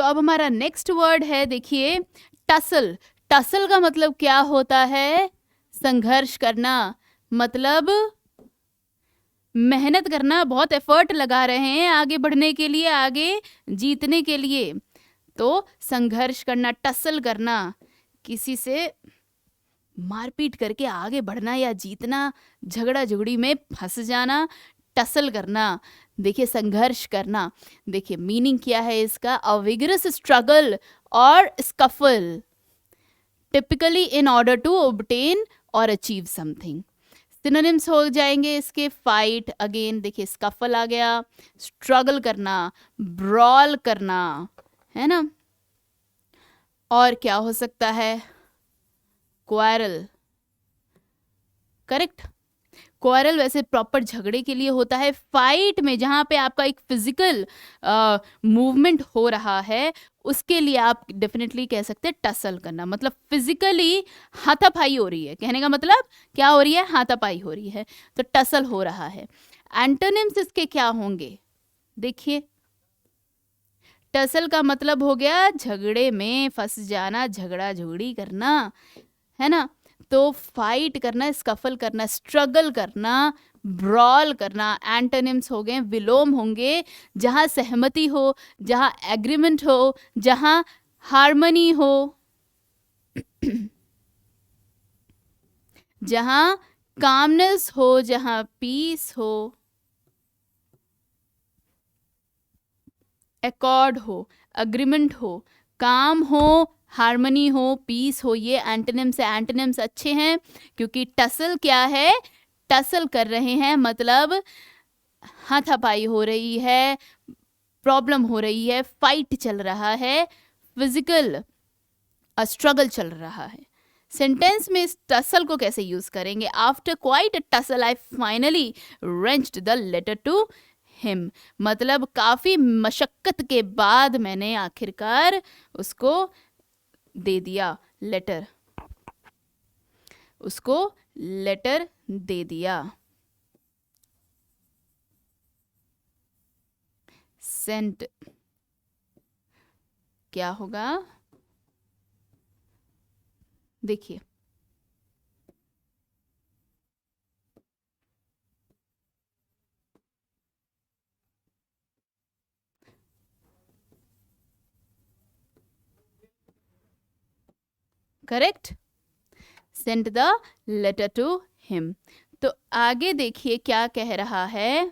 तो अब हमारा नेक्स्ट वर्ड है, देखिए टसल। टसल का मतलब क्या होता है? संघर्ष करना, मतलब मेहनत करना, बहुत एफर्ट लगा रहे हैं आगे बढ़ने के लिए, आगे जीतने के लिए। तो संघर्ष करना, टसल करना, किसी से मारपीट करके आगे बढ़ना या जीतना, झगड़ा झगड़ी में फंस जाना, टसल करना। देखिए संघर्ष करना, देखिए मीनिंग क्या है इसका? A vigorous struggle or scuffle typically in order to obtain or achieve something. Synonyms हो जाएंगे इसके, फाइट, अगेन देखिए स्कफल आ गया, स्ट्रगल करना, ब्रॉल करना, है ना। और क्या हो सकता है? Quarrel, correct. क्वारल वैसे प्रॉपर झगड़े के लिए होता है, फाइट में जहाँ पे आपका एक फिजिकल मूवमेंट हो रहा है उसके लिए आप डेफिनेटली कह सकते हैं टसल करना, मतलब फिजिकली हाथापाई हो रही है। कहने का मतलब क्या हो रही है? हाथापाई हो रही है, तो टसल हो रहा है। एंटोनिम्स इसके क्या होंगे? देखिए टसल का मतलब हो गया झगड़े में फंस जाना, झगड़ा झगड़ी करना, है ना। तो फाइट करना, स्कफल करना, स्ट्रगल करना, ब्रॉल करना। एंटोनिम्स हो गए, विलोम होंगे, जहां सहमति हो, जहां एग्रीमेंट हो, जहां हार्मनी हो, जहां कामनेस हो, जहां पीस हो, एकॉर्ड हो, अग्रीमेंट हो, काम हो, हार्मनी हो, पीस हो, ये एंटोनिम्स है। एंटोनिम्स अच्छे हैं क्योंकि टसल क्या है? टसल कर रहे हैं, मतलब हाथापाई हो रही है, प्रॉब्लम हो रही है, फाइट चल रहा है, फिजिकल स्ट्रगल चल रहा है। सेंटेंस में इस टसल को कैसे यूज करेंगे? After quite a tussle I finally wrenched the letter to him, मतलब काफी मशक्कत के बाद मैंने आखिरकार उसको दे दिया लेटर, उसको लेटर दे दिया। सेंट क्या होगा? देखिए correct, sent the letter to him. तो आगे देखिए क्या कह रहा है।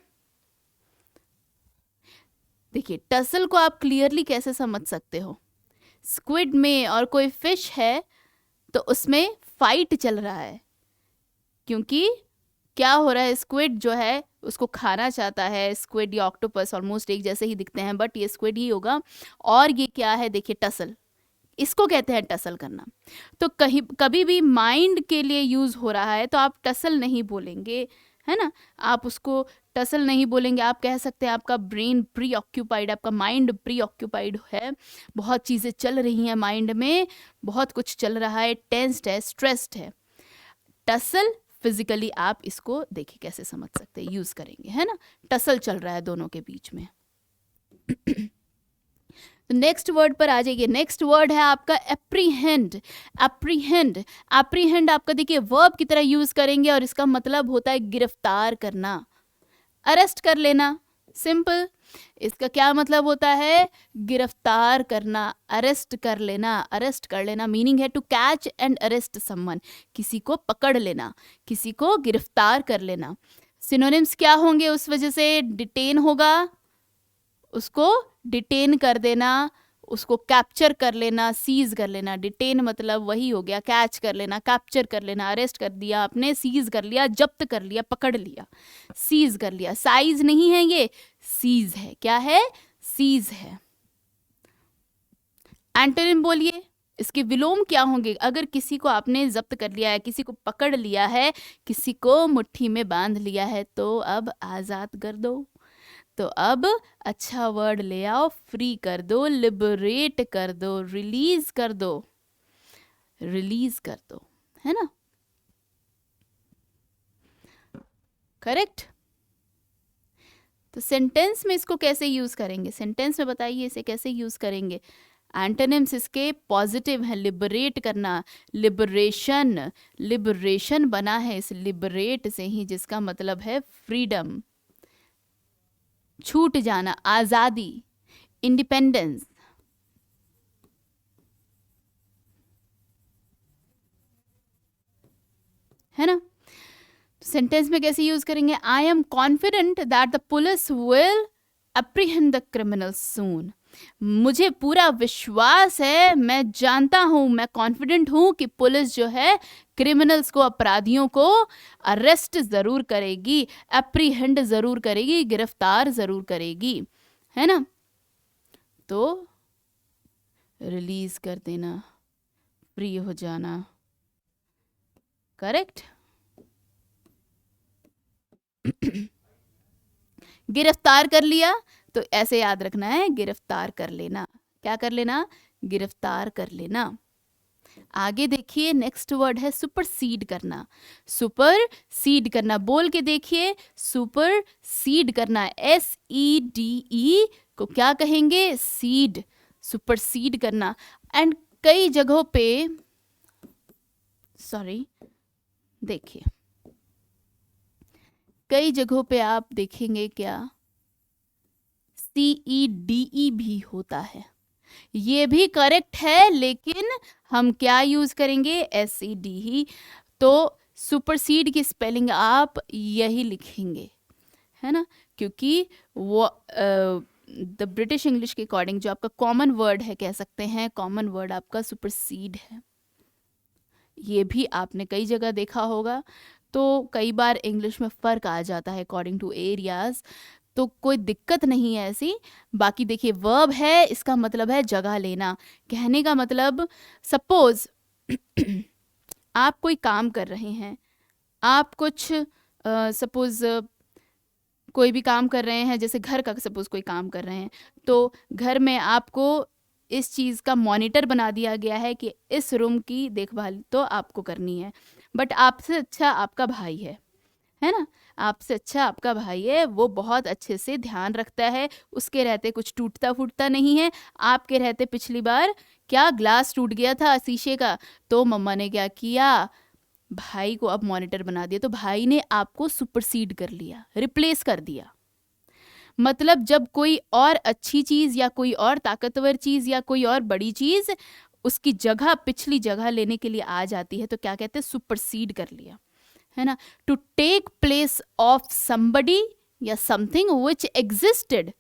देखिए टसल को आप क्लियरली कैसे समझ सकते हो? स्क्विड में और कोई फिश है तो उसमें फाइट चल रहा है, क्योंकि क्या हो रहा है? स्क्विड जो है उसको खाना चाहता है। स्क्विड या ऑक्टोपस ऑलमोस्ट एक जैसे ही दिखते हैं, बट ये स्क्विड ही होगा। और ये क्या है? देखिए टसल, इसको कहते हैं टसल करना। तो कहीं कभी भी माइंड के लिए यूज हो रहा है तो आप टसल नहीं बोलेंगे, है ना। आप उसको टसल नहीं बोलेंगे, आप कह सकते हैं आपका ब्रेन प्री ऑक्यूपाइड, आपका माइंड प्री ऑक्यूपाइड है, बहुत चीज़ें चल रही हैं माइंड में, बहुत कुछ चल रहा है, टेंस्ड है, स्ट्रेस्ड है। टसल फिजिकली आप इसको देखिए कैसे समझ सकते हैं, यूज करेंगे, है ना। टसल चल रहा है दोनों के बीच में। तो नेक्स्ट वर्ड पर आ जाइए। नेक्स्ट वर्ड है आपका एप्रीहेंड। एप्रीहेंड, एप्रीहेंड आपका देखिए वर्ब की तरह यूज करेंगे और इसका मतलब होता है गिरफ्तार करना, अरेस्ट कर लेना। सिंपल, इसका क्या मतलब होता है? गिरफ्तार करना, अरेस्ट कर लेना। अरेस्ट कर लेना मीनिंग है to catch and arrest someone, किसी को पकड़ लेना, किसी को गिरफ्तार कर लेना। सिनोनिम्स क्या होंगे उस वजह से? डिटेन होगा, उसको डिटेन कर देना, उसको कैप्चर कर लेना, सीज कर लेना। डिटेन मतलब वही हो गया, कैच कर लेना, कैप्चर कर लेना, अरेस्ट कर दिया आपने, सीज कर लिया, जब्त कर लिया, पकड़ लिया, सीज कर लिया। साइज नहीं है ये, सीज है। क्या है? सीज है। एंटोनिम बोलिए, इसके विलोम क्या होंगे? अगर किसी को आपने जब्त कर लिया है, किसी को पकड़ लिया है, किसी को मुट्ठी में बांध लिया है, तो अब आजाद कर दो। तो अब अच्छा वर्ड ले आओ, फ्री कर दो, लिबरेट कर दो, रिलीज कर दो, रिलीज कर दो, है ना। करेक्ट। तो सेंटेंस में इसको कैसे यूज़ करेंगे, सेंटेंस में बताइए इसे कैसे यूज़ करेंगे। एंटोनिम्स इसके पॉजिटिव हैं, लिबरेट करना, लिबरेशन, लिबरेशन बना है इस लिबरेट से ही, जिसका मतलब है फ्रीडम, छूट जाना, आज़ादी, इंडिपेंडेंस, है ना। सेंटेंस में कैसे यूज करेंगे, I am confident that the police will apprehend the criminal soon. मुझे पूरा विश्वास है, मैं जानता हूं, मैं कॉन्फिडेंट हूं कि पुलिस जो है क्रिमिनल्स को, अपराधियों को अरेस्ट जरूर करेगी, अप्रीहेंड जरूर करेगी, गिरफ्तार जरूर करेगी, है ना। तो रिलीज कर देना, फ्री हो जाना, करेक्ट। गिरफ्तार कर लिया तो ऐसे याद रखना है, गिरफ्तार कर लेना, क्या कर लेना, गिरफ्तार कर लेना। आगे देखिए नेक्स्ट वर्ड है सुपरसीड करना, सुपरसीड करना, बोल के देखिए, सुपरसीड करना, SEDE को क्या कहेंगे, सीड, सुपरसीड करना। एंड कई जगहों पे, सॉरी, देखिए कई जगहों पे आप देखेंगे क्या, CEDE भी होता है, ये भी करेक्ट है, लेकिन हम क्या यूज करेंगे, SED ही। तो सुपरसीड की स्पेलिंग आप यही लिखेंगे, है ना, क्योंकि वो द ब्रिटिश इंग्लिश के अकॉर्डिंग जो आपका कॉमन वर्ड है, कह सकते हैं कॉमन वर्ड आपका सुपरसीड है। ये भी आपने कई जगह देखा होगा। तो कई बार इंग्लिश में फ़र्क आ जाता है अकॉर्डिंग टू एरियाज, तो कोई दिक्कत नहीं है ऐसी। बाकी देखिए वर्ब है, इसका मतलब है जगह लेना, कहने का मतलब, सपोज आप कोई काम कर रहे हैं, आप कुछ सपोज कोई भी काम कर रहे हैं, जैसे घर का सपोज कोई काम कर रहे हैं, तो घर में आपको इस चीज़ का मॉनिटर बना दिया गया है कि इस रूम की देखभाल तो आपको करनी है, बट आपसे अच्छा आपका भाई है ना, आपसे अच्छा आपका भाई है, वो बहुत अच्छे से ध्यान रखता है, उसके रहते कुछ टूटता फूटता नहीं है। आपके रहते पिछली बार क्या ग्लास टूट गया था शीशे का, तो मम्मा ने क्या किया, भाई को अब मॉनिटर बना दिया, तो भाई ने आपको सुपरसीड कर लिया, रिप्लेस कर दिया। मतलब जब कोई और अच्छी चीज़ या कोई और ताकतवर चीज़ या कोई और बड़ी चीज़ उसकी जगह, पिछली जगह लेने के लिए आ जाती है, तो क्या कहते हैं, सुपरसीड कर लिया, है ना। To take place of somebody या something which existed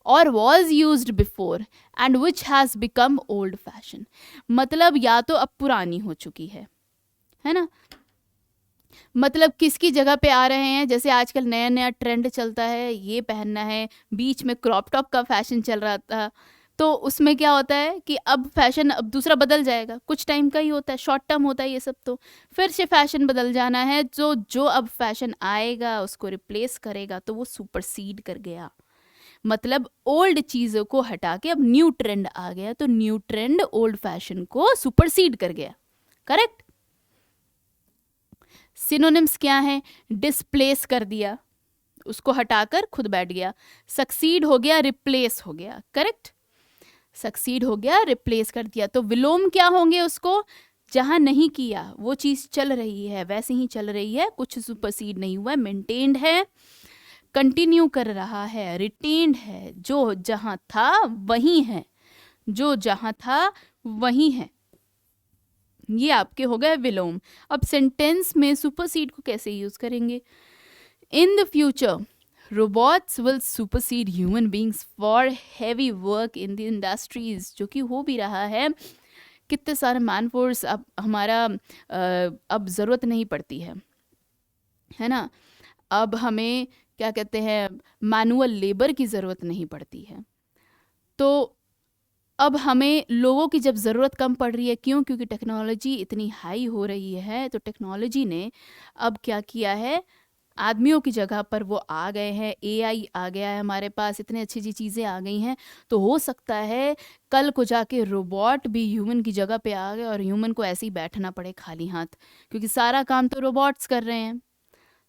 or was used before and which has become old fashion. मतलब या तो अब पुरानी हो चुकी है ना, मतलब किसकी जगह पे आ रहे हैं, जैसे आजकल नया नया ट्रेंड चलता है, ये पहनना है, बीच में क्रॉप टॉप का फैशन चल रहा था, तो उसमें क्या होता है कि अब फैशन अब दूसरा बदल जाएगा, कुछ टाइम का ही होता है, शॉर्ट टर्म होता है ये सब, तो फिर से फैशन बदल जाना है, जो जो अब फैशन आएगा उसको रिप्लेस करेगा, तो वो सुपरसीड कर गया। मतलब ओल्ड चीज़ों को हटा के अब न्यू ट्रेंड आ गया, तो न्यू ट्रेंड ओल्ड फैशन को सुपरसीड कर गया, करेक्ट। सिनोनिम्स क्या हैं, डिस्प्लेस कर दिया, उसको हटाकर खुद बैठ गया, सक्सीड हो गया, रिप्लेस हो गया, करेक्ट, सक्सीड हो गया, रिप्लेस कर दिया। तो विलोम क्या होंगे, उसको जहां नहीं किया वो चीज़ चल रही है वैसे ही चल रही है, कुछ सुपरसीड नहीं हुआ है, मेंटेन्ड है, कंटिन्यू कर रहा है, रिटेन्ड है, जो जहां था वही है, जो जहां था वही है, ये आपके हो गए विलोम। अब सेंटेंस में सुपरसीड को कैसे यूज करेंगे, in the future robots will supersede human beings for heavy work in the industries, जो कि हो भी रहा है, कितने सारे मैन फोर्स अब हमारा अब ज़रूरत नहीं पड़ती है ना, अब हमें क्या कहते हैं, मैनुअल लेबर की ज़रूरत नहीं पड़ती है, तो अब हमें लोगों की जब ज़रूरत कम पड़ रही है, क्यों, क्योंकि टेक्नोलॉजी इतनी हाई हो रही है, तो टेक्नोलॉजी ने अब क्या किया है, आदमियों की जगह पर वो आ गए हैं, AI आ गया है हमारे पास, इतनी अच्छी अच्छी चीज़ें आ गई हैं, तो हो सकता है कल को जाके रोबोट भी ह्यूमन की जगह पे आ गए और ह्यूमन को ऐसे ही बैठना पड़े खाली हाथ, क्योंकि सारा काम तो रोबोट्स कर रहे हैं,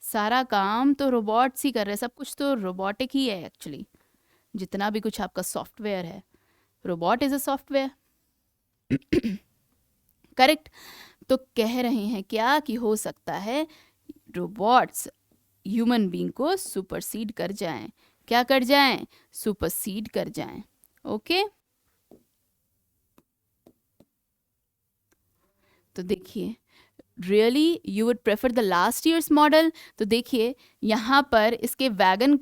सारा काम तो रोबोट्स ही कर रहे हैं, सब कुछ तो रोबोटिक ही है एक्चुअली। जितना भी कुछ आपका सॉफ्टवेयर है, robot is a software. Correct. तो कह रहे हैं क्या कि हो सकता है रोबोट्स ह्यूमन बीइंग को सुपरसीड कर जाएं। क्या कर जाएं? सुपरसीड कर जाएं। ओके। तो देखिए, really you would prefer the last years model. तो देखिए यहाँ पर इसके वैगन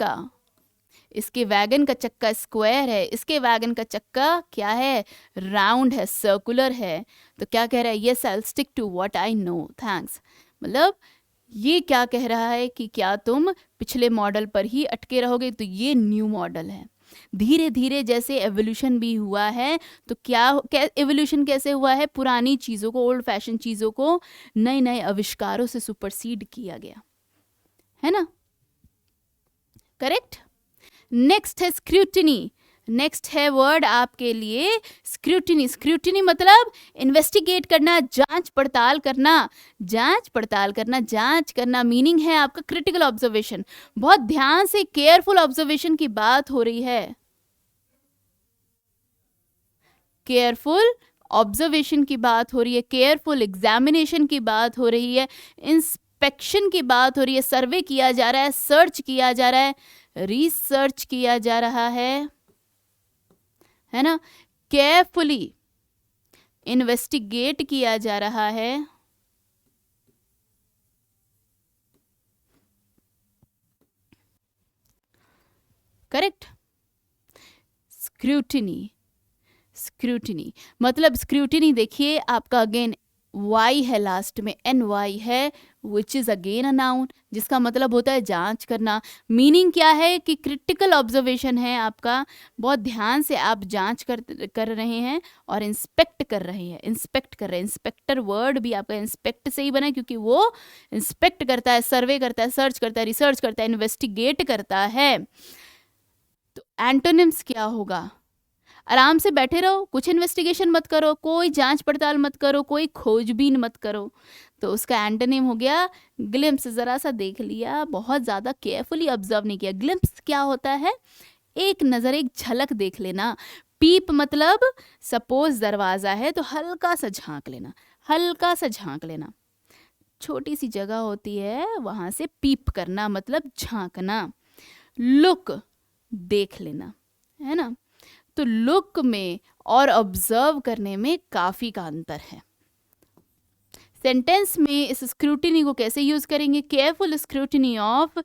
का चक्का स्क्वायर है, इसके वैगन का चक्का क्या है? राउंड है, सर्कुलर है। तो क्या कह रहा है? Yes I will stick to what I know, thanks. मतलब ये क्या कह रहा है कि क्या तुम पिछले मॉडल पर ही अटके रहोगे? तो ये न्यू मॉडल है। धीरे धीरे जैसे एवोल्यूशन भी हुआ है, तो क्या एवोल्यूशन कैसे हुआ है? पुरानी चीज़ों को, ओल्ड फैशन चीज़ों को नए नए आविष्कारों से सुपरसीड किया गया है ना। करेक्ट। नेक्स्ट है स्क्रूटिनी। नेक्स्ट है वर्ड आपके लिए स्क्रूटिनी। स्क्रूटिनी मतलब इन्वेस्टिगेट करना, जांच पड़ताल करना। जांच पड़ताल करना, जांच करना मीनिंग है आपका क्रिटिकल ऑब्जर्वेशन। बहुत ध्यान से केयरफुल ऑब्जर्वेशन की बात हो रही है। केयरफुल ऑब्जर्वेशन की बात हो रही है, केयरफुल एग्जामिनेशन की बात हो रही है, इंस्पेक्शन की बात हो रही है, सर्वे किया जा रहा है, सर्च किया जा रहा है, रिसर्च किया जा रहा है ना। केयरफुली इन्वेस्टिगेट किया जा रहा है। करेक्ट। स्क्रूटिनी। स्क्रूटिनी मतलब स्क्रूटिनी देखिए आपका अगेन वाई है लास्ट में, एन वाई है, which is again a noun, जिसका मतलब होता है जांच करना। मीनिंग क्या है कि क्रिटिकल ऑब्जर्वेशन है आपका, बहुत ध्यान से आप जांच कर रहे हैं और इंस्पेक्ट कर रहे हैं। इंस्पेक्ट कर रहे हैं, इंस्पेक्टर वर्ड भी आपका इंस्पेक्ट से ही बना है, क्योंकि वो इंस्पेक्ट करता है, सर्वे करता है, सर्च करता है, रिसर्च करता है, इन्वेस्टिगेट करता है। तो एंटोनिम्स क्या होगा? आराम से बैठे रहो, कुछ इन्वेस्टिगेशन मत करो, कोई जांच पड़ताल मत करो, कोई खोजबीन मत करो। तो उसका एंटोनिम हो गया ग्लिम्स। जरा सा देख लिया, बहुत ज़्यादा केयरफुली ऑब्जर्व नहीं किया। ग्लिम्स क्या होता है? एक नज़र, एक झलक देख लेना। पीप मतलब सपोज दरवाज़ा है तो हल्का सा झांक लेना, हल्का सा झांक लेना। छोटी सी जगह होती है, वहाँ से पीप करना मतलब झांकना। लुक देख लेना, है ना। तो लुक में और ऑब्जर्व करने में काफ़ी का अंतर है। सेंटेंस में इस स्क्रूटिनी को कैसे यूज करेंगे? Careful scrutiny of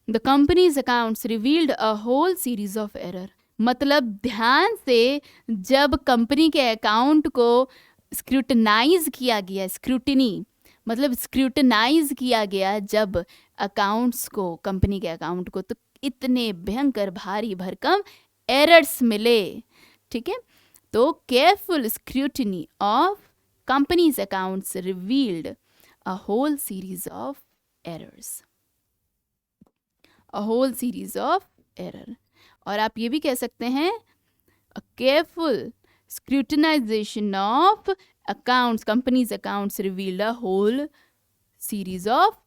the company's accounts revealed a whole series of error. मतलब ध्यान से जब कंपनी के अकाउंट को स्क्रूटनाइज किया गया, स्क्रूटिनी मतलब स्क्रूटनाइज किया गया जब अकाउंट्स को, कंपनी के अकाउंट को, तो इतने भयंकर भारी भरकम एरर्स मिले। ठीक है। तो careful scrutiny of company's accounts revealed a whole series of errors, a whole series of error. और आप ये भी कह सकते हैं a careful scrutinization of accounts, company's accounts revealed a whole series of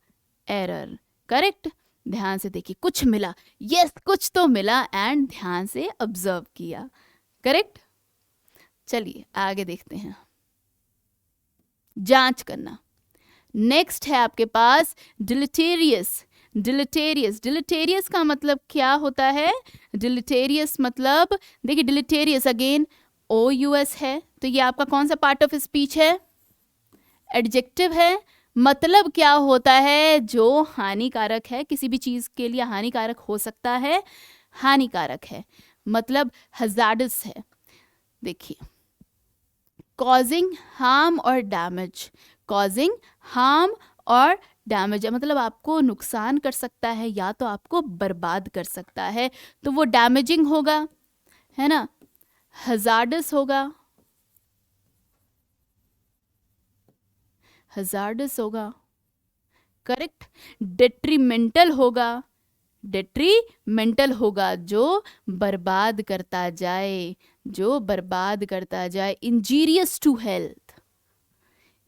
error. Correct. ध्यान से देखिए, कुछ मिला, यस कुछ तो मिला, एंड ध्यान से ऑब्जर्व किया। करेक्ट। चलिए आगे देखते हैं। जांच करना। नेक्स्ट है आपके पास डिलिटेरियस। डिलिटेरियस, डिलिटेरियस का मतलब क्या होता है? डिलिटेरियस मतलब देखिए, डिलिटेरियस अगेन ओ यू एस है, तो ये आपका कौन सा पार्ट ऑफ स्पीच है? एडजेक्टिव है। मतलब क्या होता है? जो हानिकारक है, किसी भी चीज़ के लिए हानिकारक हो सकता है, हानिकारक है, मतलब हजार्डस है। देखिए, कॉजिंग हार्म और डैमेज, कॉजिंग हार्म और डैमेज मतलब आपको नुकसान कर सकता है या तो आपको बर्बाद कर सकता है, तो वो डैमेजिंग होगा, है ना, हजार्डस होगा, हजार्डस होगा। करेक्ट। डेट्रीमेंटल होगा, डेट्रीमेंटल होगा, जो बर्बाद करता जाए, जो बर्बाद करता जाए। Injurious to health,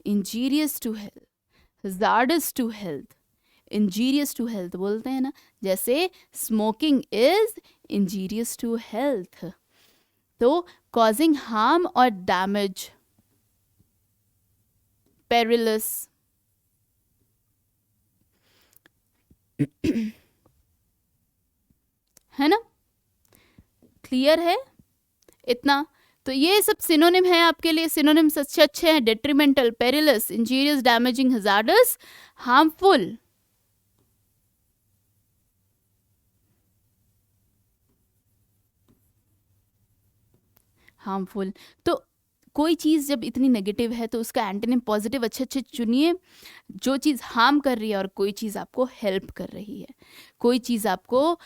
injurious to health, hazardous to health, injurious to health बोलते हैं ना, जैसे smoking is injurious to health. तो कॉजिंग हार्म और डैमेज, पेरिलस, है ना, क्लियर है इतना। तो ये सब सिनोनिम है आपके लिए, सिनोनिम्स अच्छे अच्छे हैं, detrimental, perilous, injurious, damaging, hazardous, harmful. Harmful, तो कोई चीज़ जब इतनी नेगेटिव है तो उसका एंटोनिम पॉजिटिव अच्छे अच्छे चुनिए। जो चीज़ हार्म कर रही है और कोई चीज़ आपको हेल्प कर रही है, कोई चीज़ आपको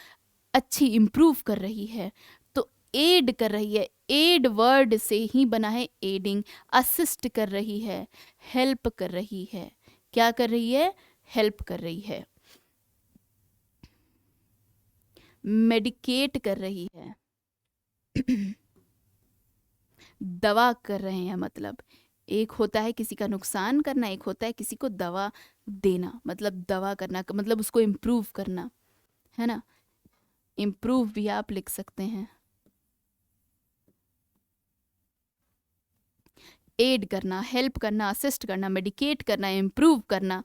अच्छी इम्प्रूव कर रही है, तो एड कर रही है, एड वर्ड से ही बना है एडिंग, असिस्ट कर रही है, हेल्प कर रही है, क्या कर रही है, हेल्प कर रही है, मेडिकेट कर रही है, दवा कर रहे हैं। मतलब एक होता है किसी का नुकसान करना, एक होता है किसी को दवा देना, मतलब दवा करना मतलब उसको इम्प्रूव करना, है ना, इम्प्रूव भी आप लिख सकते हैं। एड करना, हेल्प करना, असिस्ट करना, मेडिकेट करना, इम्प्रूव करना।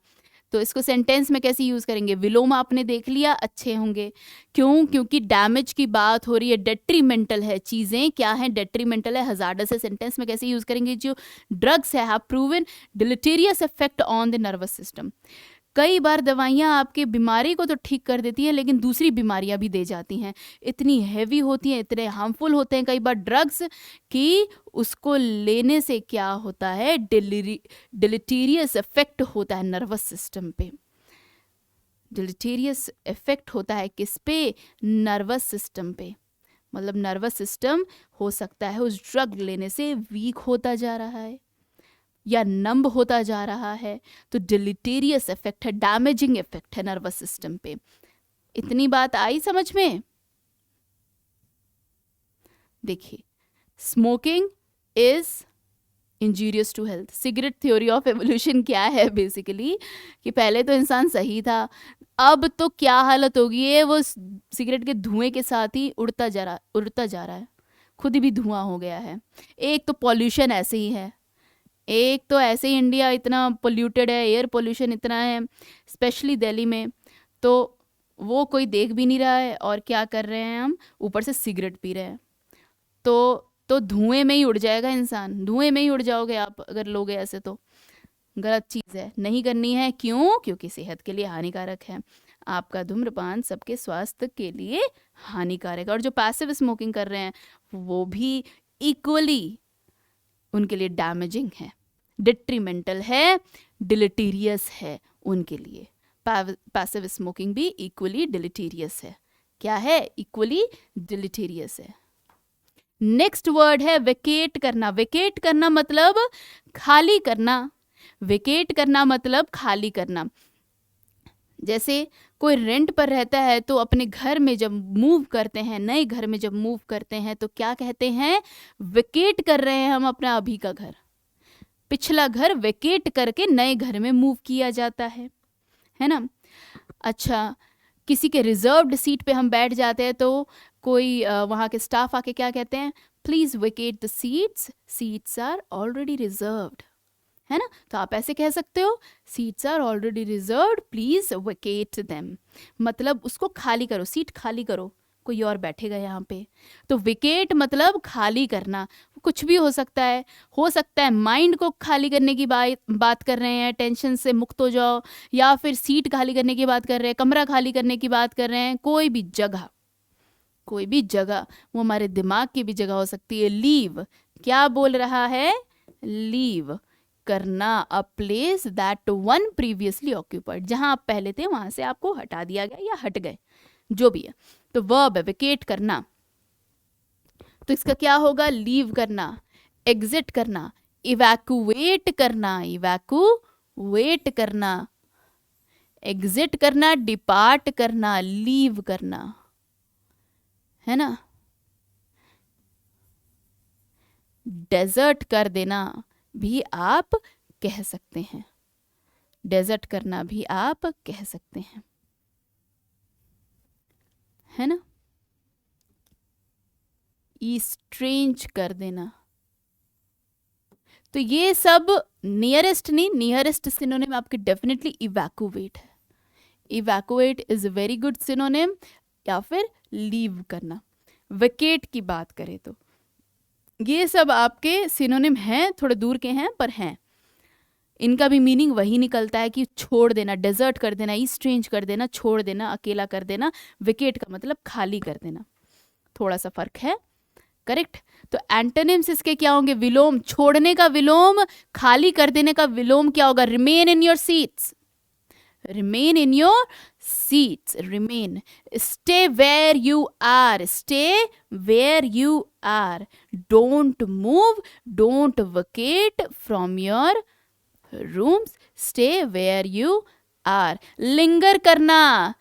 तो इसको सेंटेंस में कैसे यूज़ करेंगे, विलोम आपने देख लिया, अच्छे होंगे। क्यों, क्योंकि डैमेज की बात हो रही है, डेट्रीमेंटल है, चीज़ें क्या हैं, डेट्रीमेंटल है, हजार्डस है। सेंटेंस में कैसे यूज़ करेंगे, जो ड्रग्स है have proven deleterious effect on the nervous system. कई बार दवाइयाँ आपके बीमारी को तो ठीक कर देती हैं लेकिन दूसरी बीमारियाँ भी दे जाती हैं, इतनी हैवी होती हैं, इतने हार्मफुल होते हैं कई बार ड्रग्स कि उसको लेने से क्या होता है, डिलीटेरियस इफेक्ट होता है नर्वस सिस्टम पे। डिलीटेरियस इफेक्ट होता है किस पे, नर्वस सिस्टम पे। मतलब नर्वस सिस्टम हो सकता है उस ड्रग लेने से वीक होता जा रहा है या नंब होता जा रहा है, तो डिलीटेरियस इफेक्ट है, डैमेजिंग इफेक्ट है नर्वस सिस्टम पे। इतनी बात आई समझ में। देखिए, smoking is injurious to health. Cigarette theory of evolution क्या है बेसिकली, कि पहले तो इंसान सही था, अब तो क्या हालत होगी है, वो सिगरेट के धुएं के साथ ही उड़ता जा रहा है, खुद भी धुआं हो गया है। एक तो पॉल्यूशन ऐसे ही है, एक तो ऐसे ही इंडिया इतना पोल्यूटेड है, एयर पोल्यूशन इतना है स्पेशली दिल्ली में, तो वो कोई देख भी नहीं रहा है, और क्या कर रहे हैं हम, ऊपर से सिगरेट पी रहे हैं। तो धुएं में ही उड़ जाएगा इंसान, धुएं में ही उड़ जाओगे आप अगर लोगे ऐसे, तो गलत चीज़ है, नहीं करनी है। क्यों, क्योंकि सेहत के लिए हानिकारक है, आपका धूम्रपान सबके स्वास्थ्य के लिए हानिकारक है। और जो पैसिव स्मोकिंग कर रहे हैं वो भी इक्वली उनके लिए डैमेजिंग है, डिट्रीमेंटल है, डिलीटेरियस है उनके लिए। पैसिव स्मोकिंग भी इक्वली डिलीटेरियस है। क्या है, इक्वली डिलीटेरियस है। नेक्स्ट वर्ड है वेकेट करना। वेकेट करना मतलब खाली करना, वेकेट करना मतलब खाली करना। जैसे कोई रेंट पर रहता है तो अपने घर में जब मूव करते हैं, नए घर में जब मूव करते हैं तो क्या कहते हैं, वेकेट कर रहे हैं हम अपना अभी का घर, पिछला घर वेकेट करके नए घर में मूव किया जाता है ना। अच्छा, किसी के रिजर्व्ड सीट पे हम बैठ जाते हैं तो कोई वहाँ के स्टाफ आके क्या कहते हैं, please vacate the seats, seats are already reserved, है ना। तो आप ऐसे कह सकते हो, seats are already reserved, please vacate them, मतलब उसको खाली करो, सीट खाली करो, कोई और बैठेगा यहाँ पे। तो वेकेट मतलब खाली करना, कुछ भी हो सकता है माइंड को खाली करने की बात कर रहे हैं, टेंशन से मुक्त हो जाओ, या फिर सीट खाली करने की बात कर रहे हैं, कमरा खाली करने की बात कर रहे हैं, कोई भी जगह, वो हमारे दिमाग की भी जगह हो सकती है। लीव, क्या बोल रहा है, लीव करना, a place that one previously occupied, जहां आप पहले थे वहां से आपको हटा दिया गया या हट गए, जो भी है। तो वर्ब है वेकेट करना, तो इसका क्या होगा, लीव करना, एग्जिट करना, इवैक्यूएट करना, इवैक्यूएट करना, एग्जिट करना, डिपार्ट करना, लीव करना, है ना। डेजर्ट कर देना भी आप कह सकते हैं, डेजर्ट करना भी आप कह सकते हैं, है ना। स्ट्रेंज कर देना। तो ये सब नियरेस्ट नहीं, नियरेस्ट सिनोनिम आपके डेफिनेटली इवैक्यूएट है। Evacuate is a very good synonym, या फिर लीव करना। वेकेट की बात करें तो ये सब आपके सिनोनिम हैं, थोड़े दूर के हैं पर हैं। इनका भी मीनिंग वही निकलता है कि छोड़ देना, डेजर्ट कर देना, स्ट्रेंज कर देना, छोड़ देना, अकेला कर देना। वेकेट का मतलब खाली कर देना, थोड़ा सा फर्क है, करेक्ट। तो एंटोनिम्स इसके क्या होंगे? विलोम, छोड़ने का विलोम, खाली कर देने का विलोम क्या होगा? Remain in your seats, remain in your seats, remain, stay where you are, stay where you are, don't move, don't vacate from your rooms, stay where you are. Linger करना,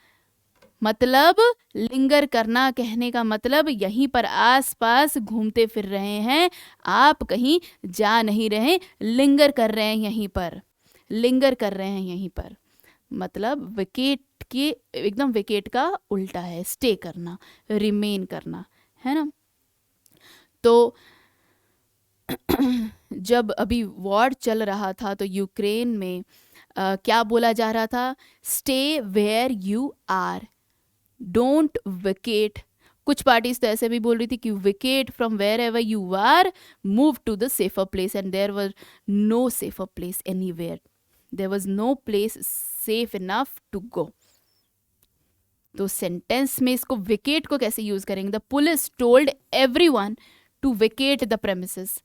मतलब लिंगर करना कहने का मतलब यहीं पर आसपास घूमते फिर रहे हैं, आप कहीं जा नहीं रहे, लिंगर कर रहे हैं यहीं पर, लिंगर कर रहे हैं यहीं पर। मतलब विकेट के एकदम विकेट का उल्टा है, स्टे करना, रिमेन करना, है ना। तो जब अभी वॉर चल रहा था तो यूक्रेन में क्या बोला जा रहा था? Stay where you are, don't vacate. कुछ पार्टीज तो ऐसे भी बोल रही थी कि vacate from wherever you are, move to the safer place, and there was no safer place anywhere, there was no place safe enough to go. तो sentence में इसको विकेट को कैसे यूज करेंगे? The police told everyone to vacate the premises,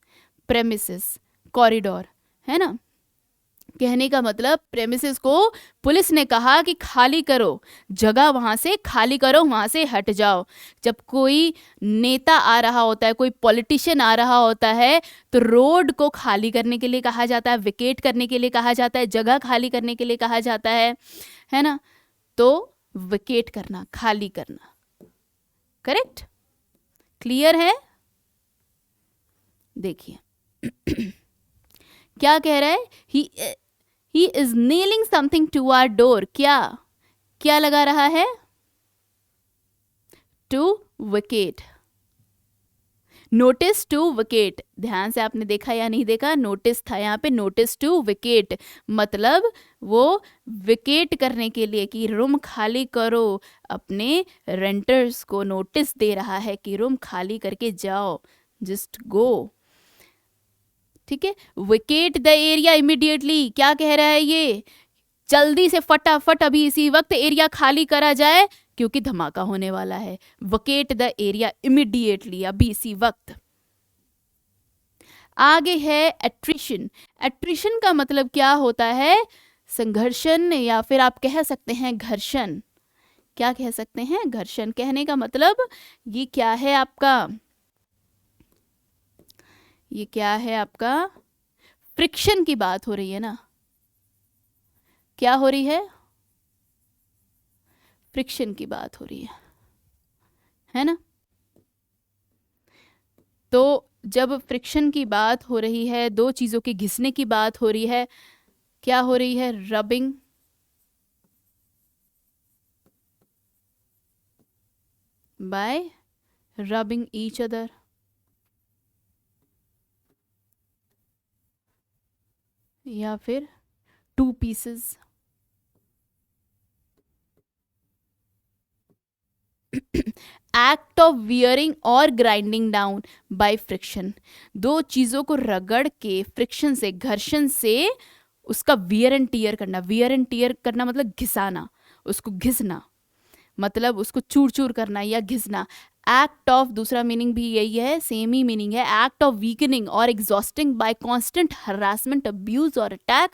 premises corridor, है ना। कहने का मतलब प्रेमिसेस को पुलिस ने कहा कि खाली करो, जगह वहां से खाली करो, वहां से हट जाओ। जब कोई नेता आ रहा होता है, कोई पॉलिटिशियन आ रहा होता है, तो रोड को खाली करने के लिए कहा जाता है, विकेट करने के लिए कहा जाता है, जगह खाली करने के लिए कहा जाता है ना। तो विकेट करना, खाली करना, करेक्ट, क्लियर है। देखिए क्या कह रहा है? He is nailing something to our door. क्या लगा रहा है? To vacate, notice to vacate. ध्यान से आपने देखा या नहीं देखा? नोटिस था यहाँ पे, नोटिस टू विकेट मतलब वो विकेट करने के लिए कि रूम खाली करो, अपने रेंटर्स को नोटिस दे रहा है कि रूम खाली करके जाओ, जस्ट गो। ठीक है, विकेट द एरिया इमीडिएटली। क्या कह रहा है ये? जल्दी से फटाफट अभी इसी वक्त एरिया खाली करा जाए क्योंकि धमाका होने वाला है। विकेट द एरिया इमीडिएटली, अभी इसी वक्त। आगे है एट्रिशन। एट्रिशन का मतलब क्या होता है? संघर्षण, या फिर आप कह सकते हैं घर्षण। क्या कह सकते हैं? घर्षण। कहने का मतलब ये क्या है आपका? ये क्या है आपका? फ्रिक्शन की बात हो रही है ना। क्या हो रही है? फ्रिक्शन की बात हो रही है ना। तो जब फ्रिक्शन की बात हो रही है, दो चीजों के घिसने की बात हो रही है, क्या हो रही है? Rubbing, bye rubbing each other, या फिर to pieces. Act of wearing और ग्राइंडिंग डाउन बाय फ्रिक्शन। दो चीजों को रगड़ के, फ्रिक्शन से, घर्षण से उसका वियर एंड टीयर करना। वियर एंड टीयर करना मतलब घिसाना, उसको घिसना, मतलब उसको चूर चूर करना या घिसना। एक्ट ऑफ, दूसरा मीनिंग भी यही है, सेम ही मीनिंग है। एक्ट ऑफ वीकनिंग और exhausting bye constant harassment, abuse और अटैक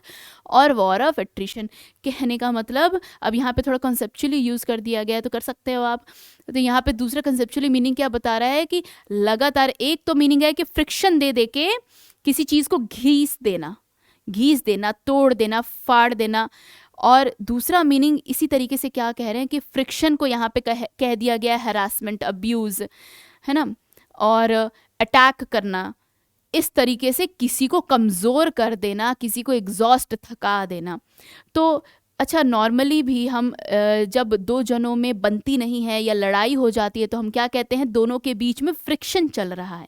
और वॉर ऑफ एट्रिशन। कहने का मतलब, अब यहाँ पे थोड़ा कंसेप्चुअली यूज कर दिया गया है तो कर सकते हो आप। तो यहाँ पे दूसरा कंसेप्चुअली मीनिंग क्या बता रहा है कि लगातार, एक तो मीनिंग है कि फ्रिक्शन दे दे के किसी चीज को घीस देना, घीस देना, तोड़ देना, फाड़ देना। और दूसरा मीनिंग इसी तरीके से क्या कह रहे हैं कि फ्रिक्शन को यहाँ पे कह दिया गया है हरासमेंट, अब्यूज, है ना, और अटैक करना, इस तरीके से किसी को कमज़ोर कर देना, किसी को एग्जॉस्ट थका देना। तो अच्छा, नॉर्मली भी हम जब दो जनों में बनती नहीं है या लड़ाई हो जाती है तो हम क्या कहते हैं, दोनों के बीच में फ्रिक्शन चल रहा है।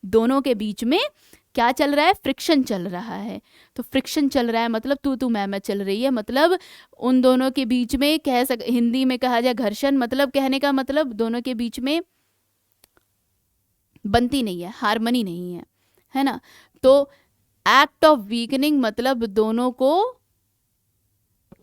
दोनों के बीच में क्या चल रहा है, फ्रिक्शन चल रहा है। तो फ्रिक्शन चल रहा है मतलब तू मैं चल रही है, मतलब उन दोनों के बीच में हिंदी में कहा जाए घर्षण, मतलब कहने का मतलब दोनों के बीच में बनती नहीं है, हारमनी नहीं है ना। तो एक्ट ऑफ वीकनिंग मतलब दोनों को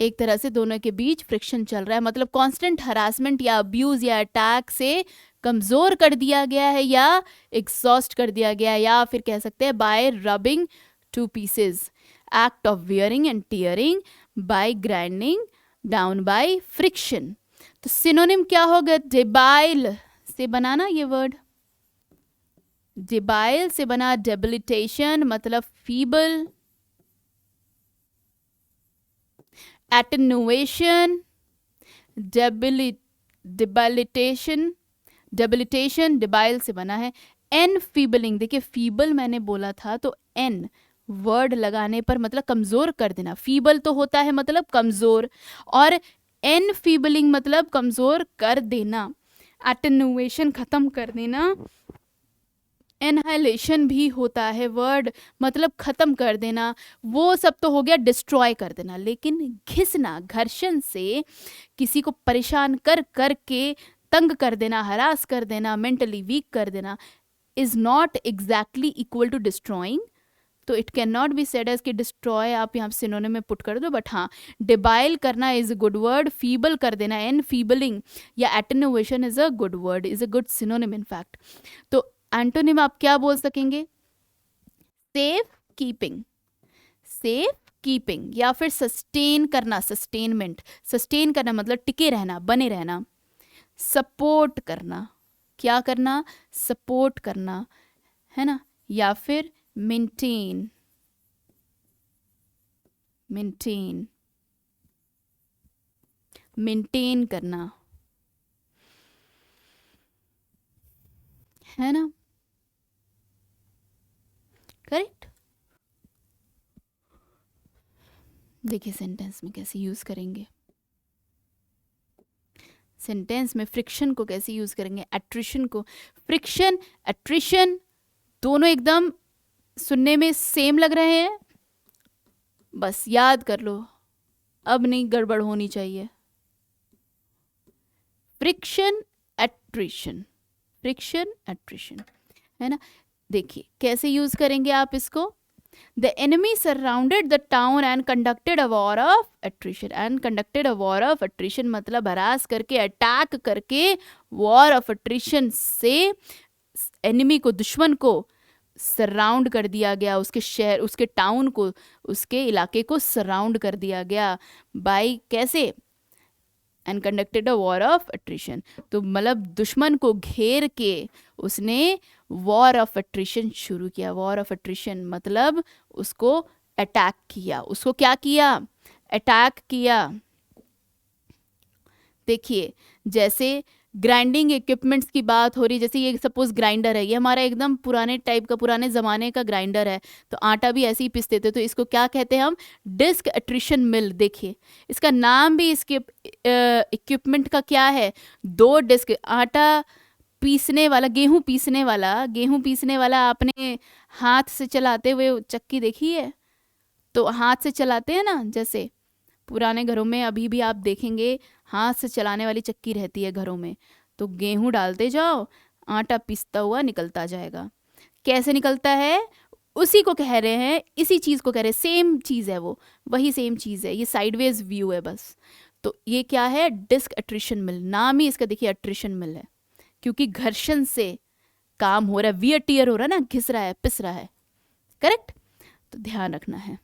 एक तरह से दोनों के बीच फ्रिक्शन चल रहा है, मतलब कांस्टेंट हरासमेंट या अब्यूज या अटैक से कमज़ोर कर दिया गया है या एग्जॉस्ट कर दिया गया है, या फिर कह सकते हैं by rubbing two pieces, act of wearing and tearing, by grinding down by friction. तो सिनोनिम क्या होगा, डेबाइल से बनाना ये वर्ड, डेबाइल से बना डेबिलिटेशन मतलब फीबल, एटेनुएशन, डेबिलिटेशन, डेबिलिटेशन डेबाइल से बना है। एन फीबलिंग, देखिए फीबल मैंने बोला था तो एन वर्ड लगाने पर मतलब कमज़ोर कर देना, फीबल तो होता है मतलब कमज़ोर, और एन फीबलिंग मतलब कमज़ोर कर देना, एटेनुएशन ख़त्म कर देना, एनहाइलेशन भी होता है वर्ड मतलब ख़त्म कर देना, वो सब तो हो गया डिस्ट्रॉय कर देना। लेकिन घिसना, घर्षण से किसी को परेशान कर कर के तंग कर देना, हरास कर देना, मेंटली वीक कर देना, is not exactly equal to destroying. तो it can not be said as कि डिस्ट्रॉय आप यहाँ सिनोनिम में पुट कर दो, बट हाँ डिबाइल करना is a good word, feeble कर देना एन फीबलिंग या attenuation is a good word, is a good synonym in fact. तो एंटोनिम आप क्या बोल सकेंगे, सेफ कीपिंग, सेफ कीपिंग, या फिर सस्टेन करना, सस्टेनमेंट, सस्टेन करना मतलब टिके रहना, बने रहना, सपोर्ट करना, क्या करना, सपोर्ट करना, है ना, या फिर मेंटेन, मेंटेन, मेंटेन करना, है ना, करेक्ट। देखिए सेंटेंस में कैसे यूज करेंगे, सेंटेंस में फ्रिक्शन को कैसे यूज करेंगे, एट्रिशन को, फ्रिक्शन एट्रिशन दोनों एकदम सुनने में सेम लग रहे हैं, बस याद कर लो, अब नहीं गड़बड़ होनी चाहिए। फ्रिक्शन एट्रिशन, फ्रिक्शन एट्रिशन, है ना। देखिए कैसे यूज करेंगे आप इसको, the enemy surrounded the town and conducted a war of attrition, and conducted a war of attrition मतलब हरास करके, अटैक करके, वॉर ऑफ एट्रिशन से एनिमी को, दुश्मन को सराउंड कर दिया गया, उसके शहर, उसके टाउन को, उसके इलाके को सराउंड कर दिया गया, बाय कैसे, and conducted a war of attrition, तो मतलब दुश्मन को घेर के उसने वॉर ऑफ एट्रिशन शुरू किया। वॉर ऑफ एट्रिशन मतलब उसको अटैक किया, उसको क्या किया, अटैक किया। देखिए जैसे ग्राइंडिंग इक्विपमेंट्स की बात हो रही, जैसे ये सपोज ग्राइंडर है, ये हमारा एकदम पुराने टाइप का, पुराने ज़माने का ग्राइंडर है, तो आटा भी ऐसे ही पिसते थे, तो इसको क्या कहते हैं हम, डिस्क एट्रिशन मिल। देखिए इसका नाम भी इसके इक्विपमेंट का क्या है, दो डिस्क, आटा पीसने वाला, गेहूं पीसने वाला, गेहूं पीसने वाला आपने हाथ से चलाते हुए चक्की देखी है, तो हाथ से चलाते हैं ना, जैसे पुराने घरों में अभी भी आप देखेंगे हाथ से चलाने वाली चक्की रहती है घरों में, तो गेहूं डालते जाओ, आटा पिसता हुआ निकलता जाएगा। कैसे निकलता है, उसी को कह रहे हैं, इसी चीज़ को कह रहे हैं, सेम चीज़ है वो, वही सेम चीज़ है, ये साइडवेज व्यू है बस। तो ये क्या है, डिस्क एट्रिशन मिल, नाम ही इसका देखिए एट्रिशन मिल है, क्योंकि घर्षण से काम हो रहा है, वियर टियर हो रहा है ना, घिस रहा है, पिस रहा है, करेक्ट। तो ध्यान रखना है।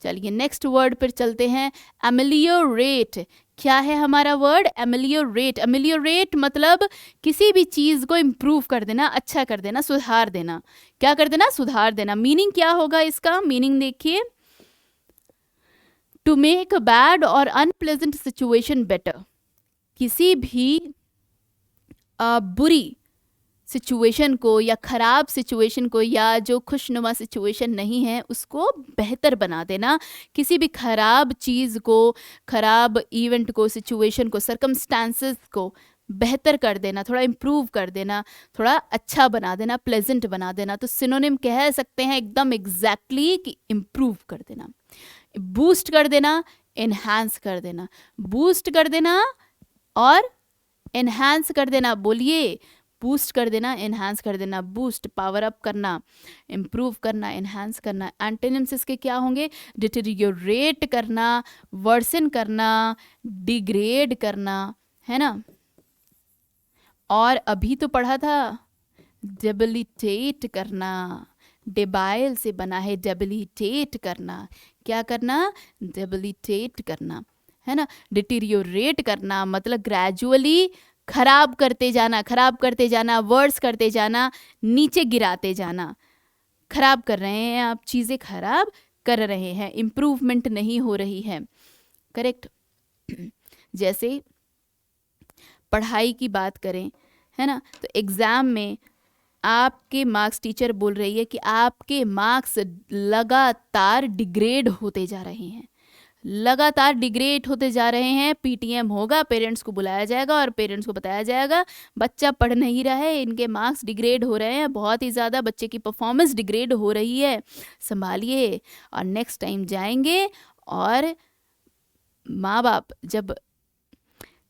चलिए नेक्स्ट वर्ड पर चलते हैं, एमेलियोरेट। क्या है हमारा वर्ड, एमेलियोरेट। एमेलियोरेट मतलब किसी भी चीज़ को इम्प्रूव कर देना, अच्छा कर देना, सुधार देना। क्या कर देना, सुधार देना। मीनिंग क्या होगा इसका, मीनिंग देखिए, टू मेक अ बैड और अनप्लेजेंट सिचुएशन बेटर, किसी भी बुरी सिचुएशन को या ख़राब सिचुएशन को या जो खुशनुमा सिचुएशन नहीं है उसको बेहतर बना देना, किसी भी ख़राब चीज़ को, ख़राब इवेंट को, सिचुएशन को, सर्कमस्टांसेस को बेहतर कर देना, थोड़ा इम्प्रूव कर देना, थोड़ा अच्छा बना देना, प्लेजेंट बना देना। तो सिनोनिम कह सकते हैं एकदम एग्जैक्टली कि इम्प्रूव कर देना, बूस्ट कर देना, एनहांस कर देना, बूस्ट कर देना और एनहांस कर देना। बोलिए, बूस्ट कर देना, एनहांस कर देना। बूस्ट पावर अप करना, इम्प्रूव करना, एनहांस करना। एंटोनिम्स इसके क्या होंगे? डिटेरियोरेट करना, वर्सन करना, डिग्रेड करना, है ना। और अभी तो पढ़ा था डेबिलिटेट करना, डेबाइल से बना है डेबिलिटेट करना। क्या करना? डेबिलिटेट करना, है ना। डिटेरियोरेट करना मतलब ग्रेजुअली खराब करते जाना, खराब करते जाना, वर्स करते जाना, नीचे गिराते जाना। खराब कर रहे हैं आप, चीज़ें खराब कर रहे हैं, इम्प्रूवमेंट नहीं हो रही है। करेक्ट। जैसे पढ़ाई की बात करें, है ना, तो एग्ज़ाम में आपके मार्क्स, टीचर बोल रही है कि आपके मार्क्स लगातार डिग्रेड होते जा रहे हैं, लगातार डिग्रेड होते जा रहे हैं। पीटीएम होगा, पेरेंट्स को बुलाया जाएगा और पेरेंट्स को बताया जाएगा बच्चा पढ़ नहीं रहा है, इनके मार्क्स डिग्रेड हो रहे हैं, बहुत ही ज़्यादा बच्चे की परफॉर्मेंस डिग्रेड हो रही है, संभालिए। और नेक्स्ट टाइम जाएंगे और माँ बाप जब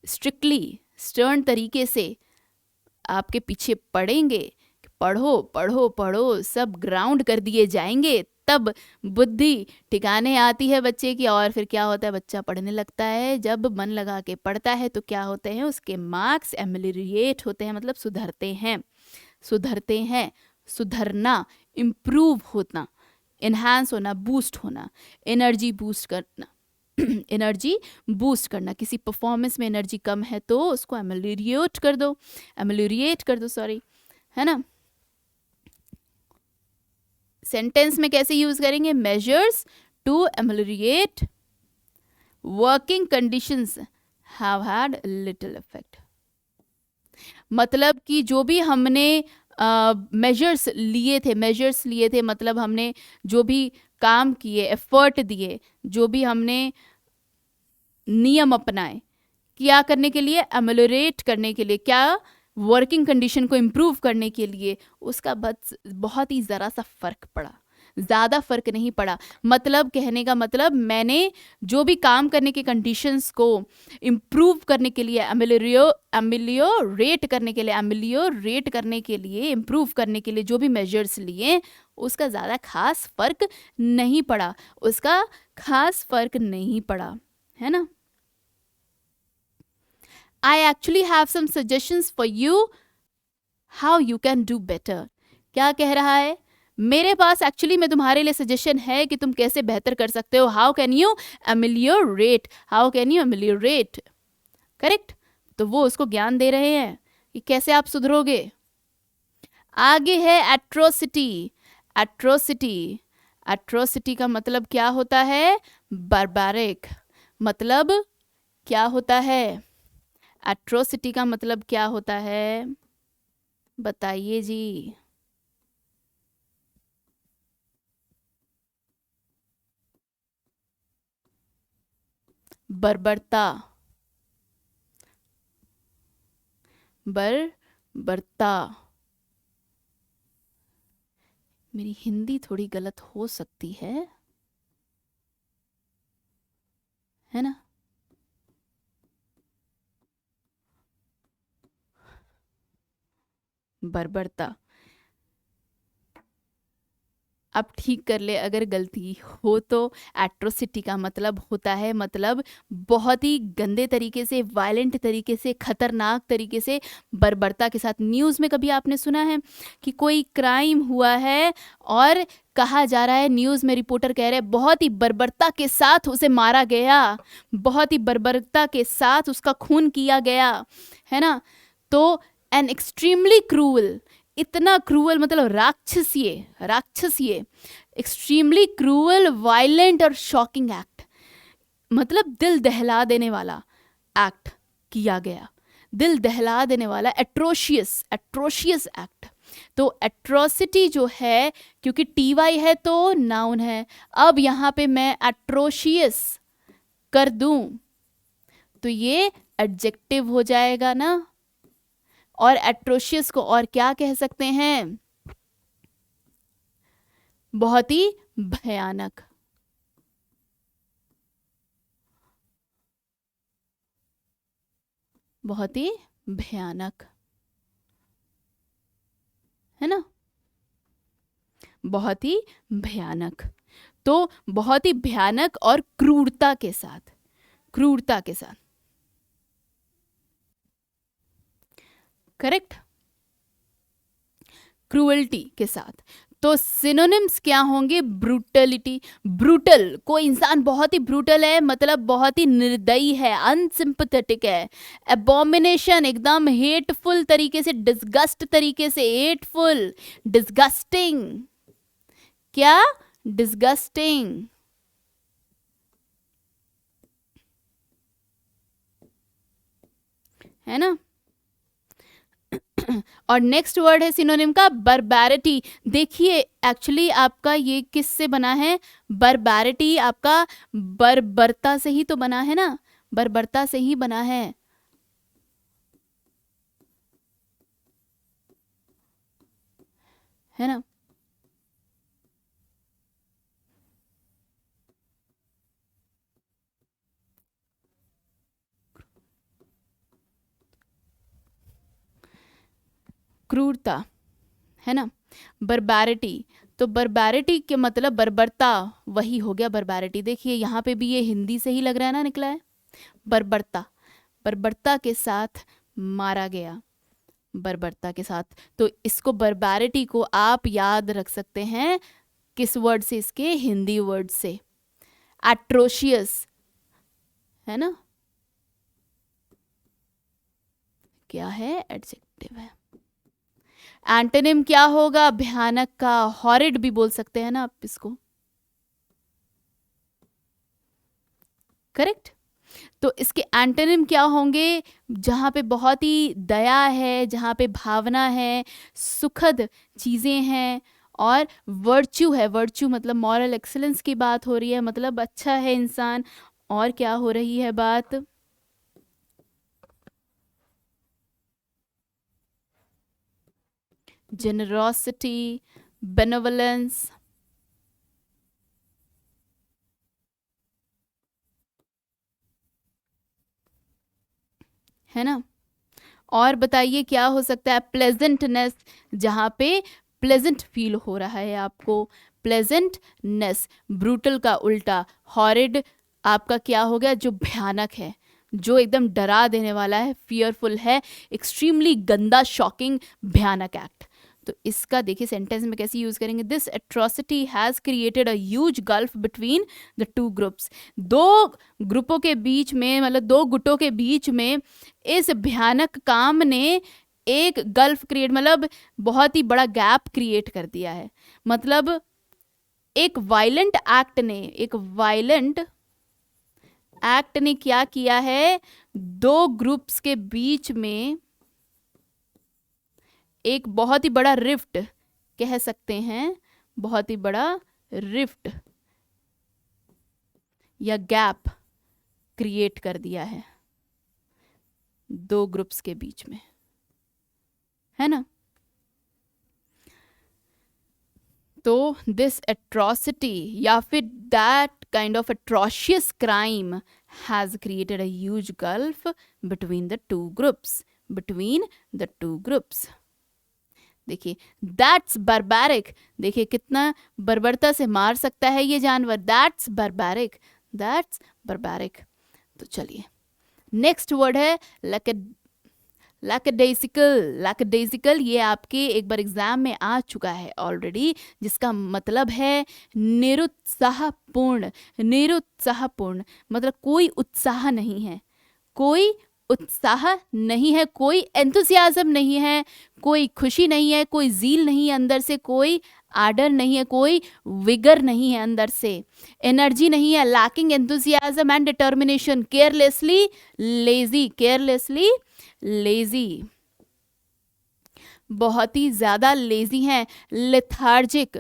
स्ट्रिक्टली स्टर्न तरीके से आपके पीछे पड़ेंगे, पढ़ो पढ़ो पढ़ो, सब ग्राउंड कर दिए जाएंगे, तब बुद्धि ठिकाने आती है बच्चे की। और फिर क्या होता है? बच्चा पढ़ने लगता है। जब मन लगा के पढ़ता है तो क्या होते हैं? उसके मार्क्स एमेलिरिएट होते हैं, मतलब सुधरते हैं, सुधरते हैं। सुधरना, इम्प्रूव होना, इन्हांस होना, बूस्ट होना, एनर्जी बूस्ट करना, एनर्जी बूस्ट करना। किसी परफॉर्मेंस में एनर्जी कम है तो उसको एमेलिरिएट कर दो, एमेलिरिएट कर दो, सॉरी, है ना। सेंटेंस में कैसे यूज करेंगे? Measures to ameliorate working conditions have had little effect. मतलब कि जो भी हमने मेजर्स लिए थे, मतलब हमने जो भी काम किए, एफर्ट दिए, जो भी हमने नियम अपनाए, क्या करने के लिए? एमेलियोरेट करने के लिए, क्या? वर्किंग कंडीशन को इम्प्रूव करने के लिए, उसका बस बहुत ही ज़रा सा फ़र्क पड़ा, ज़्यादा फ़र्क नहीं पड़ा। मतलब कहने का मतलब, मैंने जो भी काम करने के कंडीशंस को इम्प्रूव करने के लिए, एमेलियोरेट करने के लिए, इम्प्रूव करने के लिए जो भी मेजर्स लिए, उसका ज़्यादा खास फ़र्क नहीं पड़ा, उसका खास फ़र्क नहीं पड़ा, है ना। I actually have some suggestions for you how you can do better. क्या कह रहा है? मेरे पास एक्चुअली में तुम्हारे लिए सजेशन है कि तुम कैसे बेहतर कर सकते हो। How can you ameliorate, how can you ameliorate, correct. तो वो उसको ज्ञान दे रहे हैं कि कैसे आप सुधरोगे। आगे है एट्रोसिटी। एट्रोसिटी, एट्रोसिटी का मतलब क्या होता है? बारबारिक। मतलब क्या होता है? एट्रोसिटी का मतलब क्या होता है? बताइए जी। बर्बरता, बर्बरता। मेरी हिंदी थोड़ी गलत हो सकती है ना। बर्बरता, अब ठीक कर ले अगर गलती हो तो। एट्रोसिटी का मतलब होता है, मतलब बहुत ही गंदे तरीके से, वायलेंट तरीके से, खतरनाक तरीके से, बर्बरता के साथ। न्यूज़ में कभी आपने सुना है कि कोई क्राइम हुआ है और कहा जा रहा है, न्यूज़ में रिपोर्टर कह रहे हैं बहुत ही बर्बरता के साथ उसे मारा गया, बहुत ही बर्बरता के साथ उसका खून किया गया, है ना। तो एन एक्सट्रीमली क्रूअल, इतना क्रूअल मतलब राक्षसीय, एक्सट्रीमली क्रूअल, वायलेंट और शॉकिंग एक्ट, मतलब दिल दहला देने वाला एक्ट किया गया। दिल दहला देने वाला, एट्रोशियस, एट्रोशियस एक्ट। तो एट्रोसिटी जो है, क्योंकि टी है तो नाउन है, अब यहाँ पे मैं एट्रोशियस कर दूं तो ये एडजेक्टिव हो जाएगा ना। और एट्रोशियस को और क्या कह सकते हैं? बहुत ही भयानक। बहुत ही भयानक, है ना, बहुत ही भयानक। तो बहुत ही भयानक और क्रूरता के साथ, क्रूरता के साथ, करेक्ट, क्रूअल्टी के साथ। तो सिनोनिम्स क्या होंगे? ब्रूटलिटी, ब्रूटल, कोई इंसान बहुत ही ब्रूटल है मतलब बहुत ही निर्दयी है, अनसिंपथेटिक है। एबोमिनेशन, एकदम हेटफुल तरीके से, डिस्गस्ट तरीके से, हेटफुल, डिस्गस्टिंग, क्या? डिस्गस्टिंग, है ना। और नेक्स्ट वर्ड है सिनोनिम का बर्बैरिटी। देखिए एक्चुअली आपका ये किससे बना है? बर्बैरिटी आपका बर्बरता से ही तो बना है ना, बर्बरता से ही बना है ना। क्रूरता, है ना, बर्बैरिटी। तो बर्बैरिटी के मतलब बर्बरता, वही हो गया बर्बैरिटी। देखिए यहाँ पे भी ये हिंदी से ही लग रहा है ना, निकला है बर्बरता, बर्बरता के साथ मारा गया, बर्बरता के साथ। तो इसको बर्बैरिटी को आप याद रख सकते हैं किस वर्ड से? इसके हिंदी वर्ड से, एट्रोशियस, है ना, क्या है? एडजेक्टिव है। एंटोनिम क्या होगा? भयानक का हॉरिड भी बोल सकते हैं ना आप इसको, करेक्ट। तो इसके एंटोनिम क्या होंगे? जहाँ पे बहुत ही दया है, जहाँ पे भावना है, सुखद चीज़ें हैं, और वर्च्यू है, वर्च्यू मतलब मॉरल एक्सीलेंस की बात हो रही है, मतलब अच्छा है इंसान। और क्या हो रही है बात? जेनरोसिटी, बेनेवलेंस, है ना। और बताइए क्या हो सकता है? प्लेजेंटनेस, जहाँ पे प्लेजेंट फील हो रहा है आपको, प्लेजेंटनेस। ब्रूटल का उल्टा हॉरिड आपका क्या हो गया? जो भयानक है, जो एकदम डरा देने वाला है, फियरफुल है, एक्सट्रीमली गंदा, शॉकिंग, भयानक एक्ट। तो इसका देखिए सेंटेंस में कैसे यूज करेंगे? This atrocity has created a huge gulf between the two groups. दो ग्रुपों के बीच में, मतलब दो गुटों के बीच में इस भयानक काम ने एक गल्फ क्रिएट, मतलब बहुत ही बड़ा गैप क्रिएट कर दिया है। मतलब एक वायलेंट एक्ट ने, एक वायलेंट एक्ट ने क्या किया है? दो ग्रुप्स के बीच में एक बहुत ही बड़ा रिफ्ट, कह सकते हैं बहुत ही बड़ा रिफ्ट या गैप क्रिएट कर दिया है दो ग्रुप्स के बीच में, है ना। तो दिस एट्रोसिटी या फिर that kind of atrocious crime has created a huge gulf between the two groups, between the two groups. देखिए दैट्स बारबैरिक, देखिए कितना बर्बरता से मार सकता है ये जानवर, दैट्स बारबैरिक, दैट्स बारबैरिक। तो चलिए नेक्स्ट वर्ड है लैकडेसिकल। लैकडेसिकल ये आपके एक बार एग्जाम में आ चुका है ऑलरेडी, जिसका मतलब है निरुत्साहपूर्ण। निरुत्साहपूर्ण मतलब कोई उत्साह नहीं है, कोई उत्साह नहीं है, कोई एंथुसियाज्म नहीं है, कोई खुशी नहीं है, कोई जील नहीं है अंदर से, कोई आर्डर नहीं है, कोई विगर नहीं है अंदर से, एनर्जी नहीं है, lacking enthusiasm and determination, carelessly lazy, carelessly lazy, बहुत ही ज्यादा लेजी हैं, लेथार्जिक,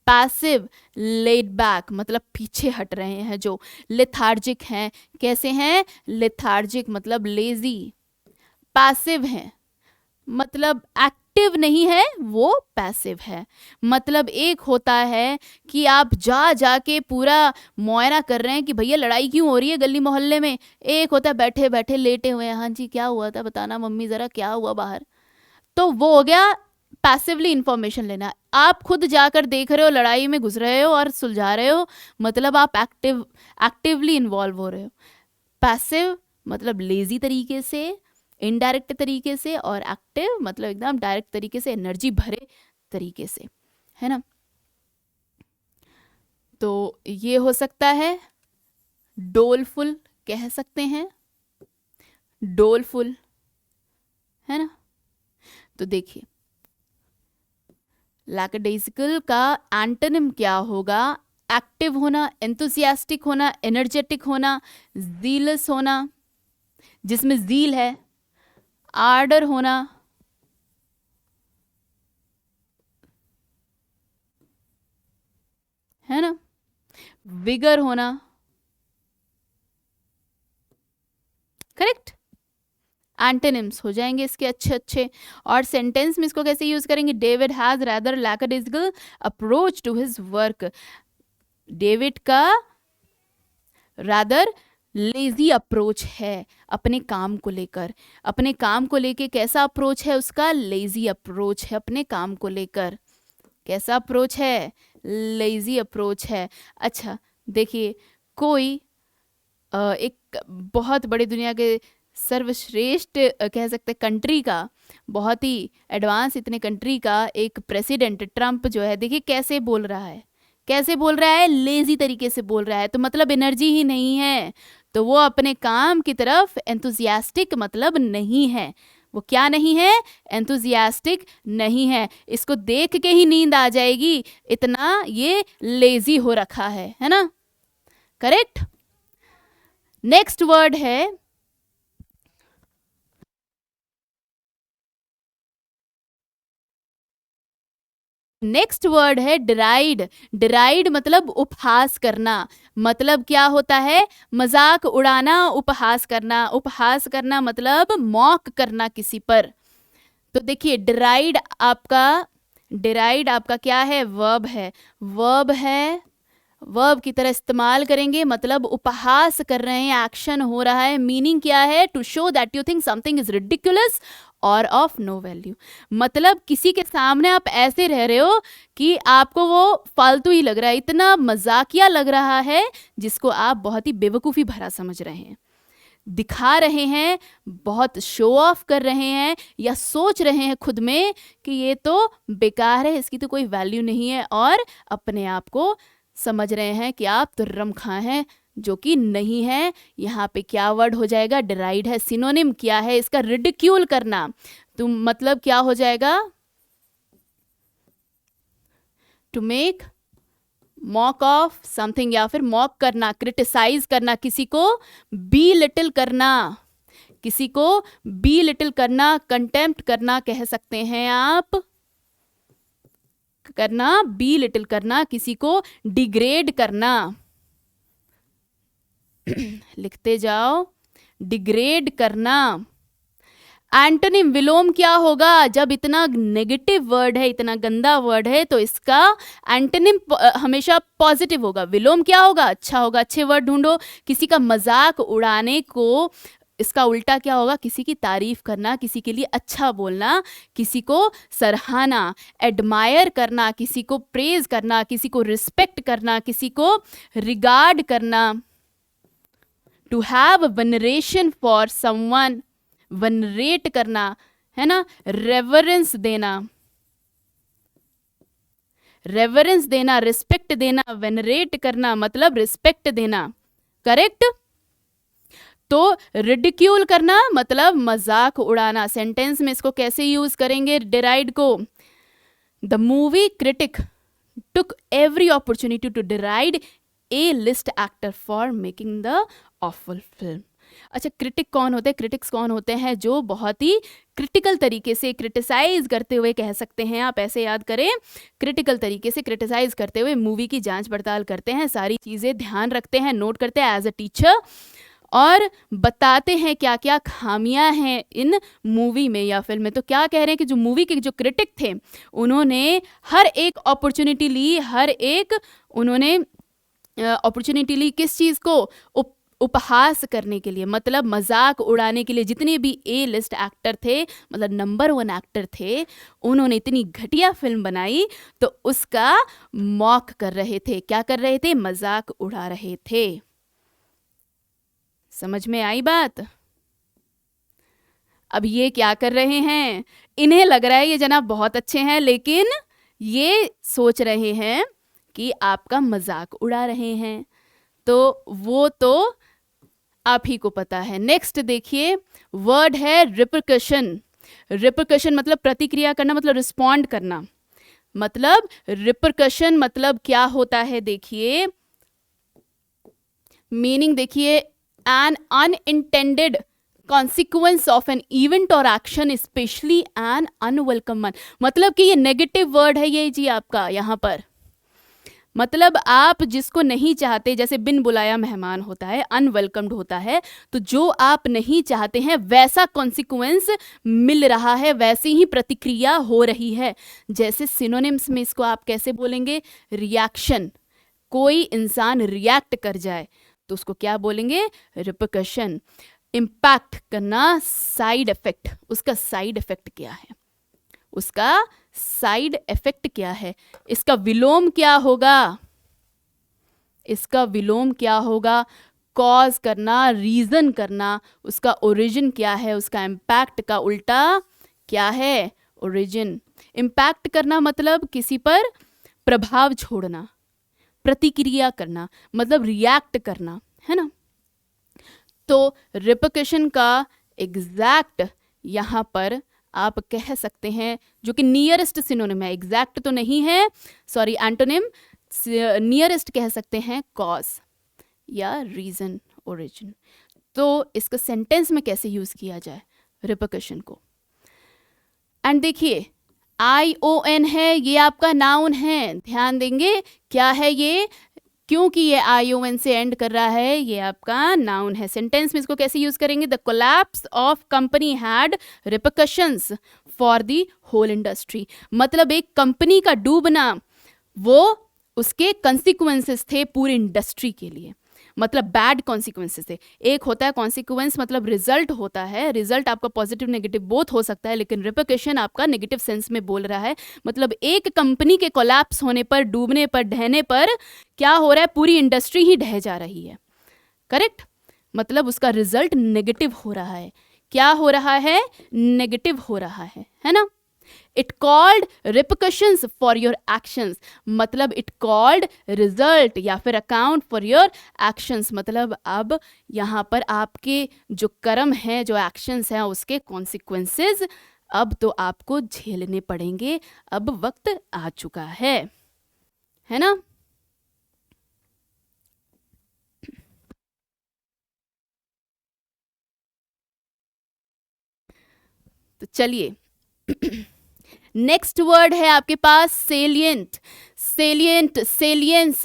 पैसिव, लेड बैक, मतलब पीछे हट रहे हैं जो, लेथार्जिक हैं, कैसे हैं, लेथार्जिक मतलब लेजी, पैसिव हैं मतलब एक्टिव नहीं है, वो पैसिव है। मतलब एक होता है कि आप जा जाके पूरा मुआयना कर रहे हैं कि भैया लड़ाई क्यों हो रही है गली मोहल्ले में, एक होता है बैठे बैठे लेटे हुए हैं, हाँ जी क्या हुआ था बताना मम्मी ज़रा क्या हुआ बाहर, तो वो हो गया पैसिवली इंफॉर्मेशन लेना। आप खुद जाकर देख रहे हो, लड़ाई में घुस रहे हो और सुलझा रहे हो, मतलब आप एक्टिवली इन्वॉल्व हो रहे हो। पैसिव मतलब लेजी तरीके से, इनडायरेक्ट तरीके से, और एक्टिव मतलब एकदम डायरेक्ट तरीके से, एनर्जी भरे तरीके से, है ना। तो ये हो सकता है डोलफुल, कह सकते हैं डोलफुल, है ना। तो देखिए लैकडेसिकल का एंटोनिम क्या होगा, एक्टिव होना, एंथुसियास्टिक होना, एनर्जेटिक होना, जीलस होना जिसमें जील है, आर्डर होना, है ना, विगर होना, करेक्ट, एंटोनिम्स हो जाएंगे इसके अच्छे अच्छे। और सेंटेंस में इसको कैसे यूज करेंगे, David has rather lackadaisical approach to his work, David का रादर लेजी अप्रोच है अपने काम को लेकर, अपने काम को लेकर कैसा अप्रोच है उसका, लेजी अप्रोच है अपने काम को लेकर, कैसा अप्रोच है, लेजी अप्रोच है। अच्छा देखिए कोई एक बहुत बड़ी दुनिया के सर्वश्रेष्ठ कह सकते कंट्री का, बहुत ही एडवांस इतने कंट्री का एक प्रेसिडेंट ट्रम्प जो है, देखिए कैसे बोल रहा है, कैसे बोल रहा है, लेजी तरीके से बोल रहा है, तो मतलब एनर्जी ही नहीं है, तो वो अपने काम की तरफ एंथुसियास्टिक मतलब नहीं है, वो क्या नहीं है, एंथुसियास्टिक नहीं है, इसको देख के ही नींद आ जाएगी, इतना ये लेजी हो रखा है ना, करेक्ट। नेक्स्ट वर्ड है, नेक्स्ट वर्ड है डिराइड, डिराइड मतलब उपहास करना, मतलब क्या होता है, मजाक उड़ाना, उपहास करना, उपहास करना मतलब मॉक करना किसी पर। तो देखिए डिराइड आपका क्या है, वर्ब है, वर्ब है, वर्ब की तरह इस्तेमाल करेंगे, मतलब उपहास कर रहे हैं, एक्शन हो रहा है, मीनिंग क्या है, to show that you think something is ridiculous or of no value, मतलब किसी के सामने आप ऐसे रह रहे हो कि आपको वो फालतू ही लग रहा है, इतना मजाकिया लग रहा है जिसको आप बहुत ही बेवकूफ़ी भरा समझ रहे हैं, दिखा रहे हैं, बहुत शो ऑफ कर रहे हैं, या सोच रहे हैं खुद में कि ये तो बेकार है, इसकी तो कोई वैल्यू नहीं है, और अपने आप को समझ रहे हैं कि आप तो रमखा हैं, जो कि नहीं है। यहाँ पे क्या वर्ड हो जाएगा, डिराइड है, सिनोनिम क्या है इसका, रिडिक्यूल करना, तो मतलब क्या हो जाएगा, to make mock of something, या फिर मॉक करना, क्रिटिसाइज करना, किसी को बी लिटिल करना, किसी को बी लिटिल करना, कंटेम्प्ट करना कह सकते हैं आप, करना, बी लिटिल करना, किसी को डिग्रेड करना, लिखते जाओ, डिग्रेड करना। एंटोनिम विलोम क्या होगा, जब इतना नेगेटिव वर्ड है, इतना गंदा वर्ड है, तो इसका एंटोनिम हमेशा पॉजिटिव होगा, विलोम क्या होगा, अच्छा होगा, अच्छे वर्ड ढूंढो, किसी का मजाक उड़ाने को इसका उल्टा क्या होगा, किसी की तारीफ करना, किसी के लिए अच्छा बोलना, किसी को सराहना, एडमायर करना, किसी को प्रेज करना, किसी को रिस्पेक्ट करना, किसी को रिगार्ड करना, to have veneration for someone, venerate करना, है ना, रेवरेंस देना, रेवरेंस देना, रिस्पेक्ट देना, वेनरेट करना मतलब रिस्पेक्ट देना, करेक्ट। तो रिडिक्यूल करना मतलब मजाक उड़ाना, सेंटेंस में इसको कैसे यूज करेंगे डिराइड को, the movie critic, took every opportunity to deride A-list actor for making the awful film. अच्छा, क्रिटिक कौन होते हैं? क्रिटिक्स कौन होते हैं? जो बहुत ही क्रिटिकल तरीके से क्रिटिसाइज करते हुए, कह सकते हैं आप ऐसे याद करें, क्रिटिकल तरीके से क्रिटिसाइज करते हुए मूवी की जांच पड़ताल करते हैं, सारी चीज़ें ध्यान रखते हैं, नोट करते हैं एज अ टीचर, और बताते हैं क्या क्या खामियां हैं इन मूवी में या फिल्म में। तो क्या कह रहे हैं कि जो मूवी के जो क्रिटिक थे उन्होंने हर एक अपॉर्चुनिटी ली, हर एक उन्होंने अपॉर्चुनिटी ली किस चीज़ को? उपहास करने के लिए, मतलब मजाक उड़ाने के लिए। जितने भी ए लिस्ट एक्टर थे, मतलब नंबर 1 एक्टर थे, उन्होंने इतनी घटिया फिल्म बनाई तो उसका मॉक कर रहे थे। क्या कर रहे थे? मजाक उड़ा रहे थे। समझ में आई बात? अब ये क्या कर रहे हैं? इन्हें लग रहा है ये जनाब बहुत अच्छे हैं, लेकिन ये सोच रहे हैं कि आपका मजाक उड़ा रहे हैं। तो वो तो आप ही को पता है। नेक्स्ट देखिए, वर्ड है रिपरकशन। रिपरकशन मतलब प्रतिक्रिया करना, मतलब रिस्पॉन्ड करना। मतलब रिपरकशन मतलब क्या होता है? देखिए मीनिंग देखिए, an unintended consequence of an event or action, especially an unwelcome one। मतलब कि ये नेगेटिव वर्ड है ये जी आपका यहाँ पर। मतलब आप जिसको नहीं चाहते, जैसे बिन बुलाया मेहमान होता है, अनवेलकम्ड होता है, तो जो आप नहीं चाहते हैं वैसा कॉन्सिक्वेंस मिल रहा है, वैसी ही प्रतिक्रिया हो रही है। जैसे सिनोनिम्स में इसको आप कैसे बोलेंगे? रिएक्शन। कोई इंसान रिएक्ट कर जाए तो उसको क्या बोलेंगे? रिपरकशन। इम्पैक्ट करना, साइड इफेक्ट। उसका साइड इफेक्ट क्या है? उसका साइड इफेक्ट क्या है? इसका विलोम क्या होगा? इसका विलोम क्या होगा? कॉज करना, रीजन करना। उसका ओरिजिन क्या है? उसका इम्पैक्ट का उल्टा क्या है? ओरिजिन। इम्पैक्ट करना मतलब किसी पर प्रभाव छोड़ना, प्रतिक्रिया करना, मतलब रिएक्ट करना, है ना। तो रिपरकशन का एग्जैक्ट यहाँ पर आप कह सकते हैं, जो कि नियरेस्ट सिनोनिम है, एग्जैक्ट तो नहीं है, सॉरी, एंटोनिम, नियरेस्ट कह सकते हैं कॉज या रीजन, ओरिजिन। तो इसको सेंटेंस में कैसे यूज किया जाए रिपरकशन को? एंड देखिए ION है, ये आपका नाउन है, ध्यान देंगे क्या है ये, क्योंकि ये ION से एंड कर रहा है, ये आपका नाउन है। सेंटेंस में इसको कैसे यूज करेंगे? The collapse of company had repercussions for the whole industry. मतलब एक कंपनी का डूबना, वो उसके कॉन्सिक्वेंसेस थे पूरी इंडस्ट्री के लिए, मतलब बैड कॉन्सिक्वेंसेस थे। एक होता है कॉन्सिक्वेंस, मतलब रिजल्ट होता है, रिजल्ट आपका पॉजिटिव नेगेटिव बोथ हो सकता है, लेकिन रिपरकशन आपका नेगेटिव सेंस में बोल रहा है। मतलब एक कंपनी के कोलैप्स होने पर, डूबने पर, ढहने पर क्या हो रहा है? पूरी इंडस्ट्री ही ढह जा रही है। करेक्ट? मतलब उसका रिजल्ट नेगेटिव हो रहा है। क्या हो रहा है? नेगेटिव हो रहा है ना। It called repercussions for your actions, मतलब इट कॉल्ड रिजल्ट या फिर अकाउंट फॉर योर एक्शंस। मतलब अब यहाँ पर आपके जो कर्म हैं, जो एक्शंस हैं, उसके कॉन्सिक्वेंसेस अब तो आपको झेलने पड़ेंगे। अब वक्त आ चुका है ना। तो चलिए नेक्स्ट वर्ड है आपके पास सेलिएंट। सेलिएंट, सेलियंस,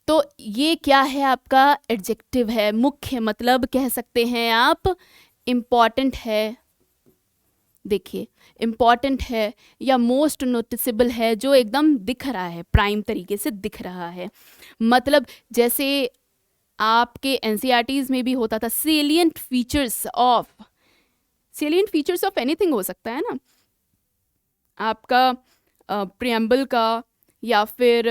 तो ये क्या है? आपका एडजेक्टिव है, मुख्य, मतलब कह सकते हैं आप इम्पॉर्टेंट है। देखिए इम्पॉर्टेंट है या मोस्ट नोटिसेबल है, जो एकदम दिख रहा है, प्राइम तरीके से दिख रहा है। मतलब जैसे आपके एनसीईआरटीज में भी होता था salient features of, salient features of anything हो सकता है ना, आपका प्रियम्बल का या फिर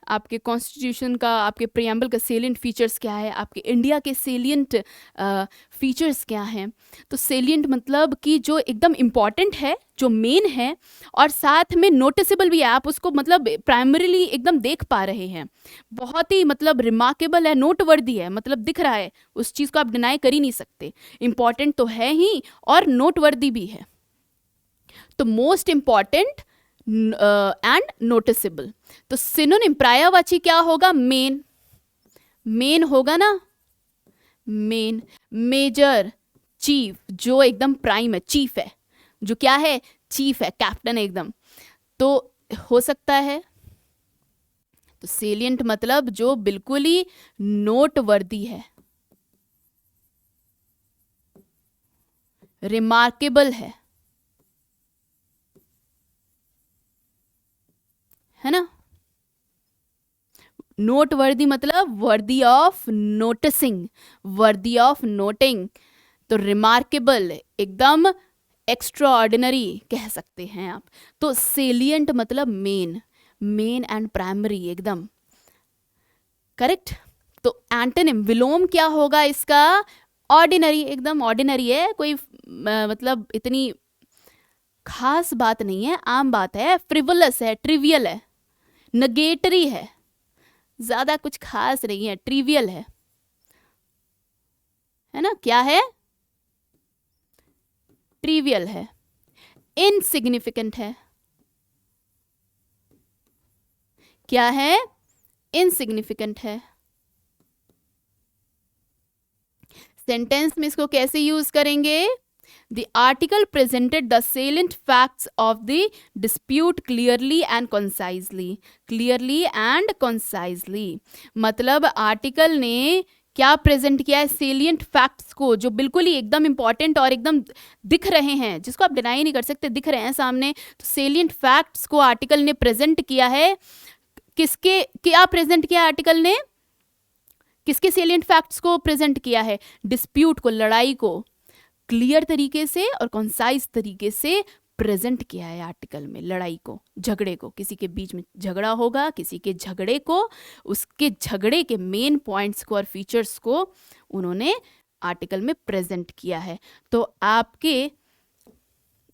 आपके कॉन्स्टिट्यूशन का, आपके प्रियम्बल का सेलिएंट फीचर्स क्या है, आपके इंडिया के सेलिएंट फीचर्स क्या हैं। तो सेलिएंट मतलब कि जो एकदम इम्पॉर्टेंट है, जो मेन है, और साथ में नोटिसेबल भी है, आप उसको मतलब प्राइमरीली एकदम देख पा रहे हैं, बहुत ही मतलब रिमार्केबल है, नोटवर्दी है, मतलब दिख रहा है, उस चीज़ को आप डिनाई कर ही नहीं सकते। इम्पॉर्टेंट तो है ही और नोटवर्दी भी है। तो मोस्ट इम्पॉर्टेंट, एंड नोटिसेबल। तो सिनोनिम पर्यायवाची क्या होगा? मेन, मेन होगा ना, मेन। मेजर, चीफ, जो एकदम प्राइम है, चीफ है, जो क्या है? चीफ है, कैप्टन है एकदम, तो हो सकता है। तो सेलिएंट मतलब जो बिल्कुल ही नोटवर्दी है, रिमार्केबल है ना। नोटवर्दी मतलब worthy of noticing, worthy of noting. तो रिमार्केबल एकदम एक्स्ट्रा ऑर्डिनरी कह सकते हैं आप। तो सेलिएंट मतलब मेन, मेन एंड प्राइमरी एकदम करेक्ट। तो एंटोनिम विलोम क्या होगा इसका? ऑर्डिनरी, एकदम ऑर्डिनरी है, कोई मतलब इतनी खास बात नहीं है, आम बात है, फ्रिवलस है, ट्रिवियल है, नगेटरी है, ज्यादा कुछ खास नहीं है, ट्रिवियल है ना। क्या है? ट्रिवियल है, इनसिग्निफिकेंट है। क्या है? इनसिग्निफिकेंट है। सेंटेंस में इसको कैसे यूज करेंगे? The article presented the salient facts of the dispute clearly and concisely. Clearly and concisely. मतलब आर्टिकल ने क्या प्रेजेंट किया है? सेलिएंट फैक्ट्स को, जो बिल्कुल ही एकदम इंपॉर्टेंट और एकदम दिख रहे हैं, जिसको आप डिनाई नहीं कर सकते, दिख रहे हैं सामने। तो सेलिएंट फैक्ट्स को आर्टिकल ने प्रेजेंट किया है। किसके क्या प्रेजेंट किया आर्टिकल ने? किसके सेलिएंट फैक्ट्स को प्रेजेंट किया है? डिस्प्यूट को, लड़ाई को क्लियर तरीके से और कॉन्साइज तरीके से प्रेजेंट किया है आर्टिकल में। लड़ाई को, झगड़े को, किसी के बीच में झगड़ा होगा, किसी के झगड़े को, उसके झगड़े के मेन पॉइंट्स को और फीचर्स को उन्होंने आर्टिकल में प्रेजेंट किया है। तो आपके,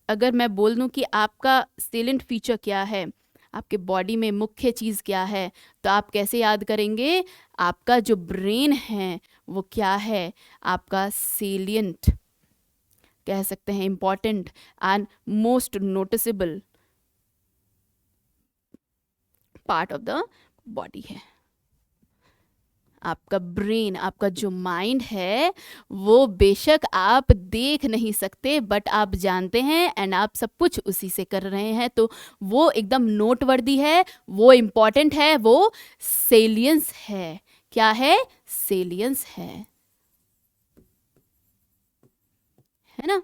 अगर मैं बोल दूं कि आपका सेलेंट फीचर क्या है, आपके बॉडी में मुख्य चीज़ क्या है, तो आप कैसे याद करेंगे? आपका जो ब्रेन है वो क्या है? आपका सेलिएंट कह सकते हैं, important and most noticeable part of the body है। आपका ब्रेन, आपका जो माइंड है, वो बेशक आप देख नहीं सकते, बट आप जानते हैं एंड आप सब कुछ उसी से कर रहे हैं। तो वो एकदम नोटवर्दी है, वो इम्पॉर्टेंट है, वो सेलियंस है। क्या है? सेलियंस है ना।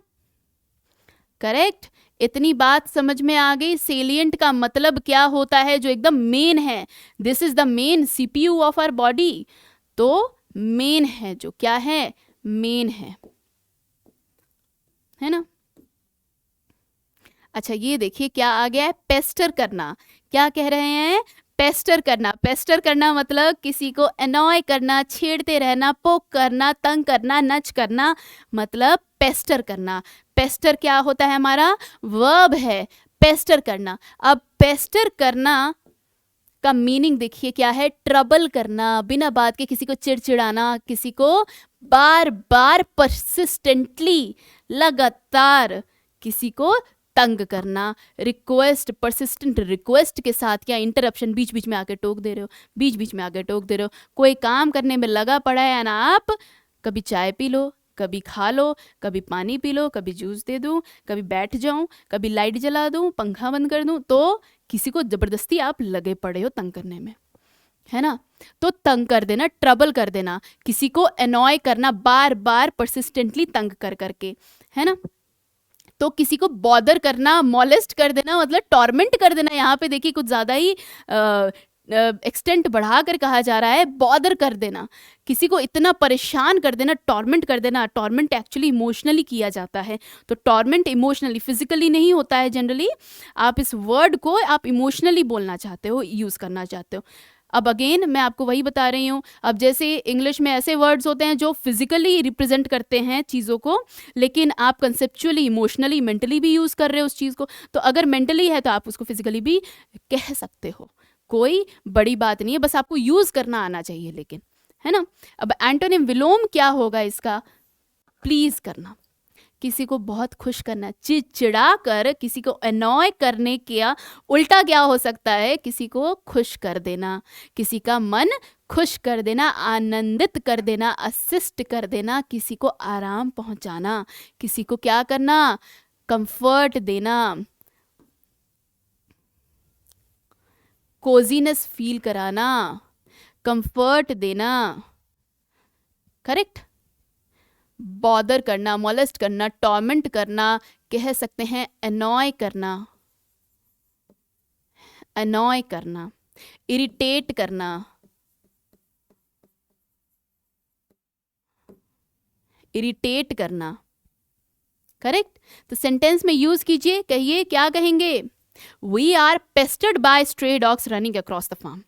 करेक्ट। इतनी बात समझ में आ गई। सेलिएंट का मतलब क्या होता है? जो एकदम मेन है। This is the main CPU of our body. तो मेन है, जो क्या है? मेन है ना। अच्छा, ये देखिए क्या आ गया है? पेस्टर करना। क्या कह रहे हैं? पेस्टर करना। पेस्टर करना मतलब किसी को अनॉय करना, छेड़ते रहना, पोक करना, तंग करना, नच करना, मतलब पेस्टर करना। पेस्टर क्या होता है? हमारा वर्ब है, पेस्टर करना। अब पेस्टर करना का मीनिंग देखिए क्या है? ट्रबल करना, बिना बात के किसी को चिड़चिड़ाना, किसी को बार बार परसिस्टेंटली, लगातार किसी को तंग करना। रिक्वेस्ट, परसिस्टेंट रिक्वेस्ट के साथ, क्या इंटरप्शन, बीच बीच में आके टोक दे रहे हो, बीच बीच में आके टोक दे रहे हो। कोई काम करने में लगा पड़ा है ना, आप कभी चाय पी लो, कभी खा लो, कभी पानी पी लो, कभी जूस दे दूं, कभी बैठ जाऊं, कभी लाइट जला दूं, पंखा बंद कर दूं, तो किसी को जबरदस्ती आप लगे पड़े हो तंग करने में, है ना। तो तंग कर देना, ट्रबल कर देना, किसी को अनॉय करना, बार बार परसिस्टेंटली तंग कर करके, है ना। तो किसी को बॉदर करना, मॉलेस्ट कर देना, मतलब टॉर्मेंट कर देना। यहाँ पे देखिए कुछ ज़्यादा ही एक्सटेंट बढ़ा कर कहा जा रहा है, बॉदर कर देना, किसी को इतना परेशान कर देना, टॉर्मेंट कर देना। टॉर्मेंट एक्चुअली इमोशनली किया जाता है, तो टॉर्मेंट इमोशनली, फिजिकली नहीं होता है जनरली। आप इस वर्ड को आप इमोशनली बोलना चाहते हो, यूज़ करना चाहते हो। अब अगेन मैं आपको वही बता रही हूँ। अब जैसे इंग्लिश में ऐसे वर्ड्स होते हैं जो फिजिकली रिप्रेजेंट करते हैं चीज़ों को, लेकिन आप कंसेप्चुअली, इमोशनली, मेंटली भी यूज़ कर रहे हो उस चीज़ को। तो अगर मेंटली है तो आप उसको फिजिकली भी कह सकते हो, कोई बड़ी बात नहीं है, बस आपको यूज़ करना आना चाहिए, लेकिन, है ना। अब एंटोनिम विलोम क्या होगा इसका? प्लीज़ करना। किसी को बहुत खुश करना, चिड़चिड़ा कर किसी को अनॉय करने का उल्टा क्या हो सकता है, किसी को खुश कर देना, किसी का मन खुश कर देना, आनंदित कर देना, असिस्ट कर देना, किसी को आराम पहुंचाना, किसी को क्या करना, कंफर्ट देना, कोजीनेस फील कराना, कंफर्ट देना, करेक्ट। बॉदर करना, मोलेस्ट करना, टॉर्मेंट करना, कह सकते हैं अनॉय करना, अनॉय करना, इरिटेट करना, इरिटेट करना, करेक्ट। तो सेंटेंस में यूज कीजिए, कहिए, क्या कहेंगे, we are pestered by stray dogs running across the farm.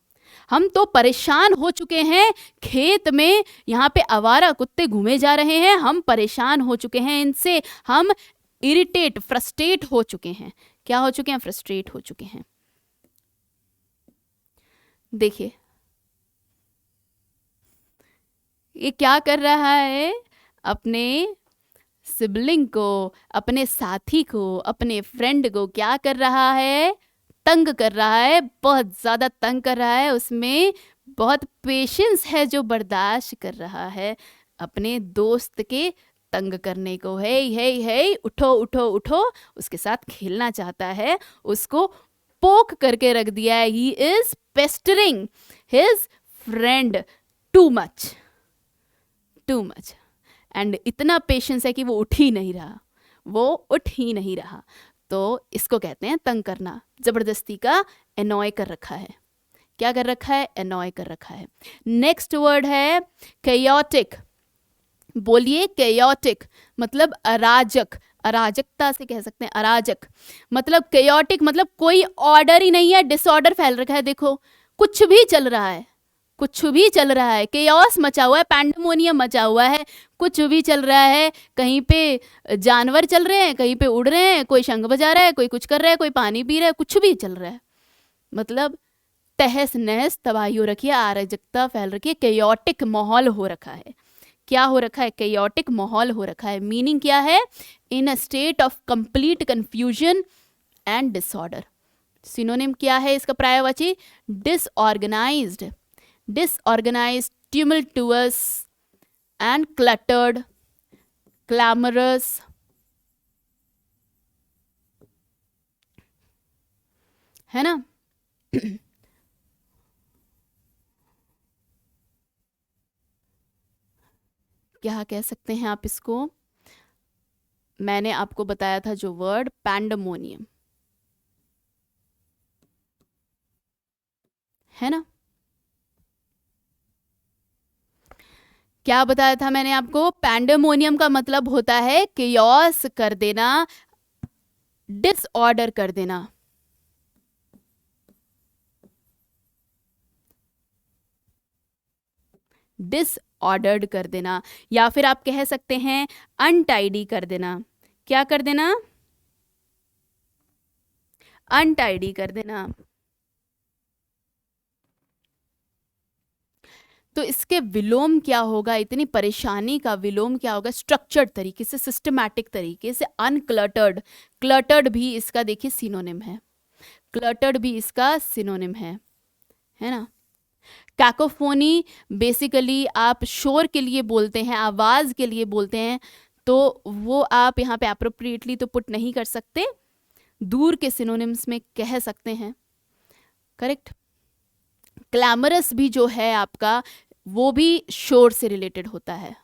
हम तो परेशान हो चुके हैं, खेत में यहाँ पे आवारा कुत्ते घूमे जा रहे हैं, हम परेशान हो चुके हैं इनसे, हम इरिटेट, फ्रस्ट्रेट हो चुके हैं। क्या हो चुके हैं, फ्रस्ट्रेट हो चुके हैं। देखिए ये क्या कर रहा है, अपने सिबलिंग को, अपने साथी को, अपने फ्रेंड को क्या कर रहा है, तंग कर रहा है, बहुत ज़्यादा तंग कर रहा है। उसमें बहुत पेशेंस है जो बर्दाश्त कर रहा है अपने दोस्त के तंग करने को। हे हे हे, उठो उठो उठो, उसके साथ खेलना चाहता है, उसको पोक करके रख दिया है। He is pestering his friend too much, too much, and इतना पेशेंस है कि वो उठ ही नहीं रहा, वो उठ ही नहीं रहा। तो इसको कहते हैं तंग करना, जबरदस्ती का एनॉय कर रखा है। क्या कर रखा है, एनॉय कर रखा है। नेक्स्ट वर्ड है कैयोटिक। बोलिए कैयोटिक, मतलब अराजक, अराजकता से कह सकते हैं अराजक। मतलब कैयोटिक मतलब कोई ऑर्डर ही नहीं है, डिसऑर्डर फैल रखा है। देखो कुछ भी चल रहा है, कुछ भी चल रहा है, केओस मचा हुआ है, पैंडेमोनियम मचा हुआ है, कुछ भी चल रहा है। कहीं पे जानवर चल रहे हैं, कहीं पे उड़ रहे हैं, कोई शंख बजा रहा है, कोई कुछ कर रहा है, कोई पानी पी रहा है, कुछ भी चल रहा है। मतलब तहस नहस तबाही हो रखी है, अराजकता फैल रखी है, केयोटिक माहौल हो रखा है। क्या हो रखा है, केयोटिक माहौल हो रखा है। मीनिंग क्या है, in a state of complete confusion and disorder. Synonym क्या है इसका पर्यायवाची, disorganized, disorganized, tumultuous and cluttered, clamorous, है ना। क्या कह सकते हैं आप इसको, मैंने आपको बताया था जो वर्ड पैंडेमोनियम, है ना। क्या बताया था मैंने आपको, पैंडेमोनियम का मतलब होता है केओस कर देना, डिसऑर्डर कर देना। डिसऑर्डर्ड कर देना, या फिर आप कह सकते हैं अनटाइडी कर देना। क्या कर देना, अनटाइडी कर देना। तो इसके विलोम क्या होगा, इतनी परेशानी का विलोम क्या होगा, स्ट्रक्चर्ड तरीके से, सिस्टमैटिक तरीके से, अनक्लटर्ड। क्लटर्ड भी इसका देखिए सिनोनिम है, क्लटर्ड भी इसका सिनोनिम है ना। कैकोफोनी बेसिकली आप शोर के लिए बोलते हैं, आवाज़ के लिए बोलते हैं, तो वो आप यहाँ पे अप्रोप्रिएटली तो पुट नहीं कर सकते, दूर के सिनोनिम्स में कह सकते हैं, करेक्ट। क्लैमरस भी जो है आपका, वो भी शोर से रिलेटेड होता है।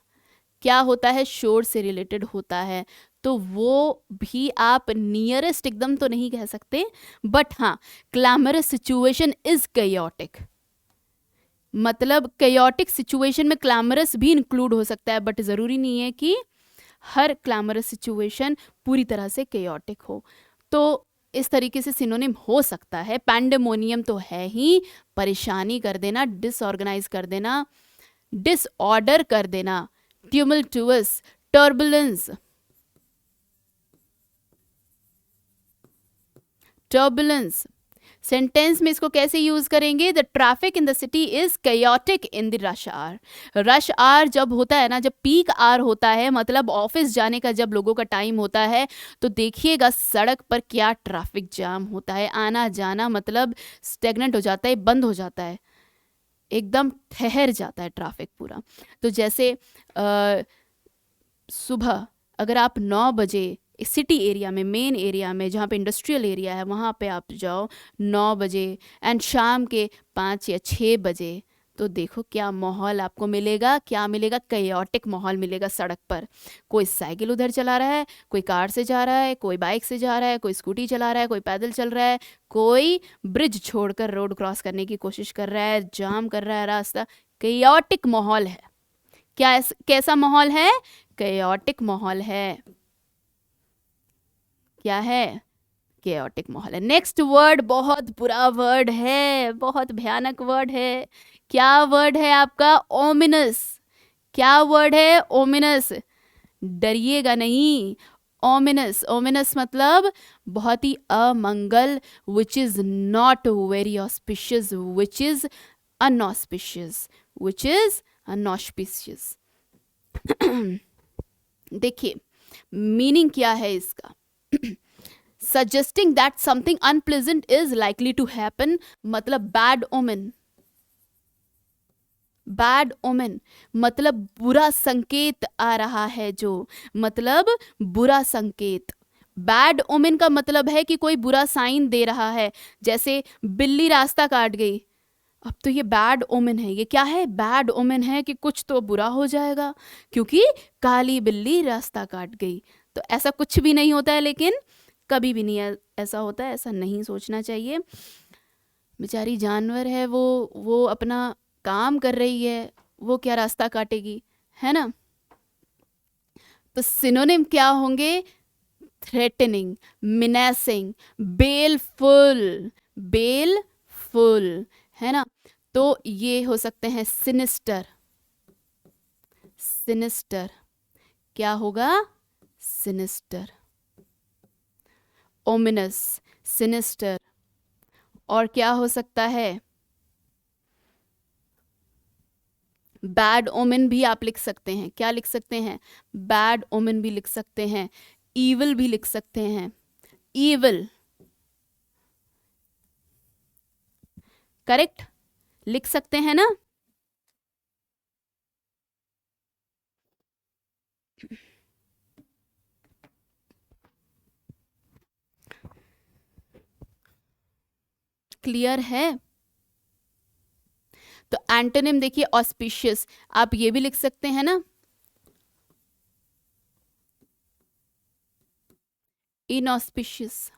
क्या होता है, शोर से रिलेटेड होता है। तो वो भी आप नियरेस्ट एकदम तो नहीं कह सकते, बट हाँ क्लैमरस सिचुएशन इज कैयोटिक, मतलब कैयोटिक सिचुएशन में क्लैमरस भी इंक्लूड हो सकता है, बट ज़रूरी नहीं है कि हर क्लैमरस सिचुएशन पूरी तरह से कैयोटिक हो। तो इस तरीके से सिनोनिम हो सकता है। पैंडेमोनियम तो है ही, परेशानी कर देना, डिसऑर्गेनाइज कर देना, डिसऑर्डर कर देना, ट्यूमल्टुअस, टर्बुलेंस, टर्बुलेंस, सेंटेंस में इसको कैसे यूज करेंगे? The traffic in the city is chaotic in the rush hour. Rush hour जब होता है ना, जब पीक आवर होता है, मतलब ऑफिस जाने का जब लोगों का टाइम होता है, तो देखिएगा सड़क पर क्या ट्रैफिक जाम होता है। आना जाना मतलब स्टेगनेंट हो जाता है, बंद हो जाता है, एकदम ठहर जाता है ट्रैफिक पूरा। तो जैसे सुबह अगर आप 9 बजे सिटी एरिया में, मेन एरिया में जहाँ पे इंडस्ट्रियल एरिया है, वहाँ पे आप जाओ 9 बजे एंड शाम के 5 या 6 बजे, तो देखो क्या माहौल आपको मिलेगा, क्या मिलेगा? कैओटिक माहौल मिलेगा सड़क पर। कोई साइकिल उधर चला रहा है, कोई कार से जा रहा है, कोई बाइक से जा रहा है, कोई स्कूटी चला रहा है, कोई पैदल चल रहा है, कोई ब्रिज छोड़कर रोड क्रॉस करने की कोशिश कर रहा है, जाम कर रहा है रास्ता। कैओटिक माहौल है। क्या कैसा माहौल है? कैओटिक माहौल है। क्या है? केओटिक माहौल है। नेक्स्ट वर्ड बहुत बुरा वर्ड है, बहुत भयानक वर्ड है। क्या वर्ड है आपका? ओमिनस। क्या वर्ड है? ओमिनस। डरिएगा नहीं। ओमिनस, ओमिनस मतलब बहुत ही अमंगल, which is not very auspicious, which is unauspicious, which is unauspicious. देखिए मीनिंग क्या है इसका। Suggesting that something unpleasant is likely to happen, मतलब बैड ओमेन। बैड ओमेन मतलब बुरा संकेत आ रहा है जो, मतलब बुरा संकेत। बैड ओमेन का मतलब है कि कोई बुरा साइन दे रहा है। जैसे बिल्ली रास्ता काट गई, अब तो ये बैड ओमेन है। ये क्या है? बैड ओमेन है कि कुछ तो बुरा हो जाएगा, क्योंकि काली बिल्ली रास्ता काट गई। तो ऐसा कुछ भी नहीं होता है, लेकिन कभी भी नहीं ऐसा होता है, ऐसा नहीं सोचना चाहिए। बेचारी जानवर है, वो अपना काम कर रही है, वो क्या रास्ता काटेगी, है ना। तो सिनोनिम क्या होंगे? थ्रेटनिंग, मिनेसिंग, बेलफुल, बेलफुल, है ना। तो ये हो सकते हैं सिनिस्टर। सिनिस्टर क्या होगा? Sinister, ominous, sinister. और क्या हो सकता है? बैड ओमेन भी आप लिख सकते हैं। क्या लिख सकते हैं? बैड ओमेन भी लिख सकते हैं, ईविल भी लिख सकते हैं। ईविल करेक्ट लिख सकते हैं ना। क्लियर है? तो एंटोनिम देखिए ऑस्पिशियस, आप ये भी लिख सकते हैं ना, इनऑस्पिशियस।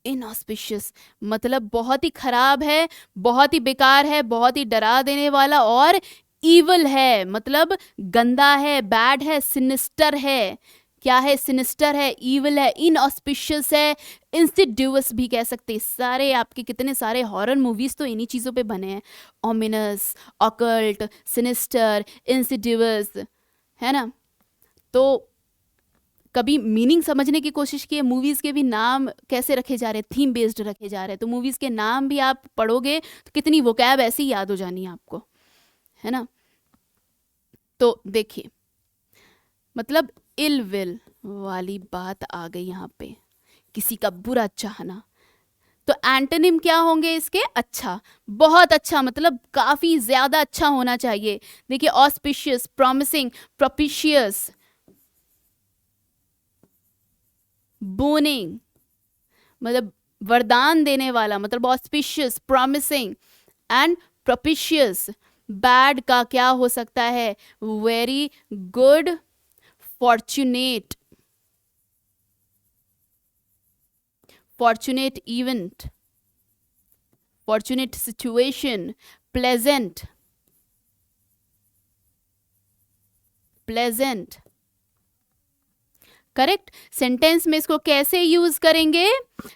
इनऑस्पिशियस मतलब बहुत ही खराब है, बहुत ही बेकार है, बहुत ही डरा देने वाला, और ईवल है मतलब गंदा है, बैड है, सिनिस्टर है। क्या है? सिनिस्टर है, ईवल है, इनऑस्पिशियस है, इंसिडियस भी कह सकते हैं। सारे आपके कितने सारे हॉरर मूवीज तो इन्हीं चीजों पे बने हैं। ओमिनस, ऑकल्ट, सिनिस्टर, इंसिडियस, है ना। तो कभी मीनिंग समझने की कोशिश की है? मूवीज़ के भी नाम कैसे रखे जा रहे हैं? थीम बेस्ड रखे जा रहे हैं। तो मूवीज़ के नाम भी आप पढ़ोगे तो कितनी वोकैब ऐसी ही याद हो जानी है आपको, है ना। तो देखिए मतलब इल विल वाली बात आ गई यहाँ पे, किसी का बुरा चाहना। तो एंटोनिम क्या होंगे इसके? अच्छा, बहुत अच्छा, मतलब काफ़ी ज़्यादा अच्छा होना चाहिए। देखिए ऑस्पिशियस, प्रॉमिसिंग, प्रोपिशियस, बोनिंग मतलब वरदान देने वाला, मतलब auspicious, promising and propitious. Bad का क्या हो सकता है? Very good, fortunate, fortunate event, fortunate situation, pleasant, pleasant, correct. Sentence में इसको कैसे यूज करेंगे?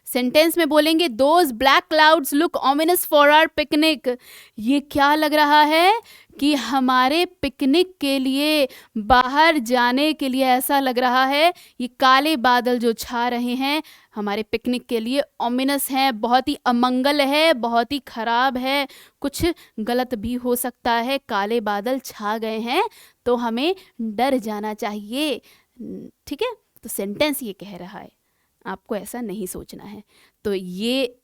सेंटेंस में बोलेंगे those black clouds look ominous for our picnic. ये क्या लग रहा है कि हमारे पिकनिक के लिए, बाहर जाने के लिए ऐसा लग रहा है ये काले बादल जो छा रहे हैं हमारे पिकनिक के लिए ऑमिनस हैं, बहुत ही अमंगल है, बहुत ही खराब है, कुछ गलत भी हो सकता है, काले बादल छा गए हैं तो हमें डर जाना चाहिए। ठीक है, तो सेंटेंस ये कह रहा है, आपको ऐसा नहीं सोचना है। तो ये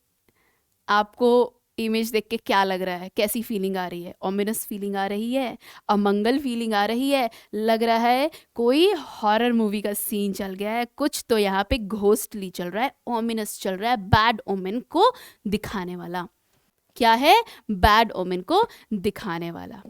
आपको इमेज देख के क्या लग रहा है, कैसी फीलिंग आ रही है? ऑमिनस फीलिंग आ रही है, अमंगल फीलिंग आ रही है, लग रहा है कोई हॉरर मूवी का सीन चल गया है, कुछ तो यहाँ पे घोस्टली चल रहा है, ऑमिनस चल रहा है, बैड ओमेन को दिखाने वाला। क्या है? बैड ओमेन को दिखाने वाला।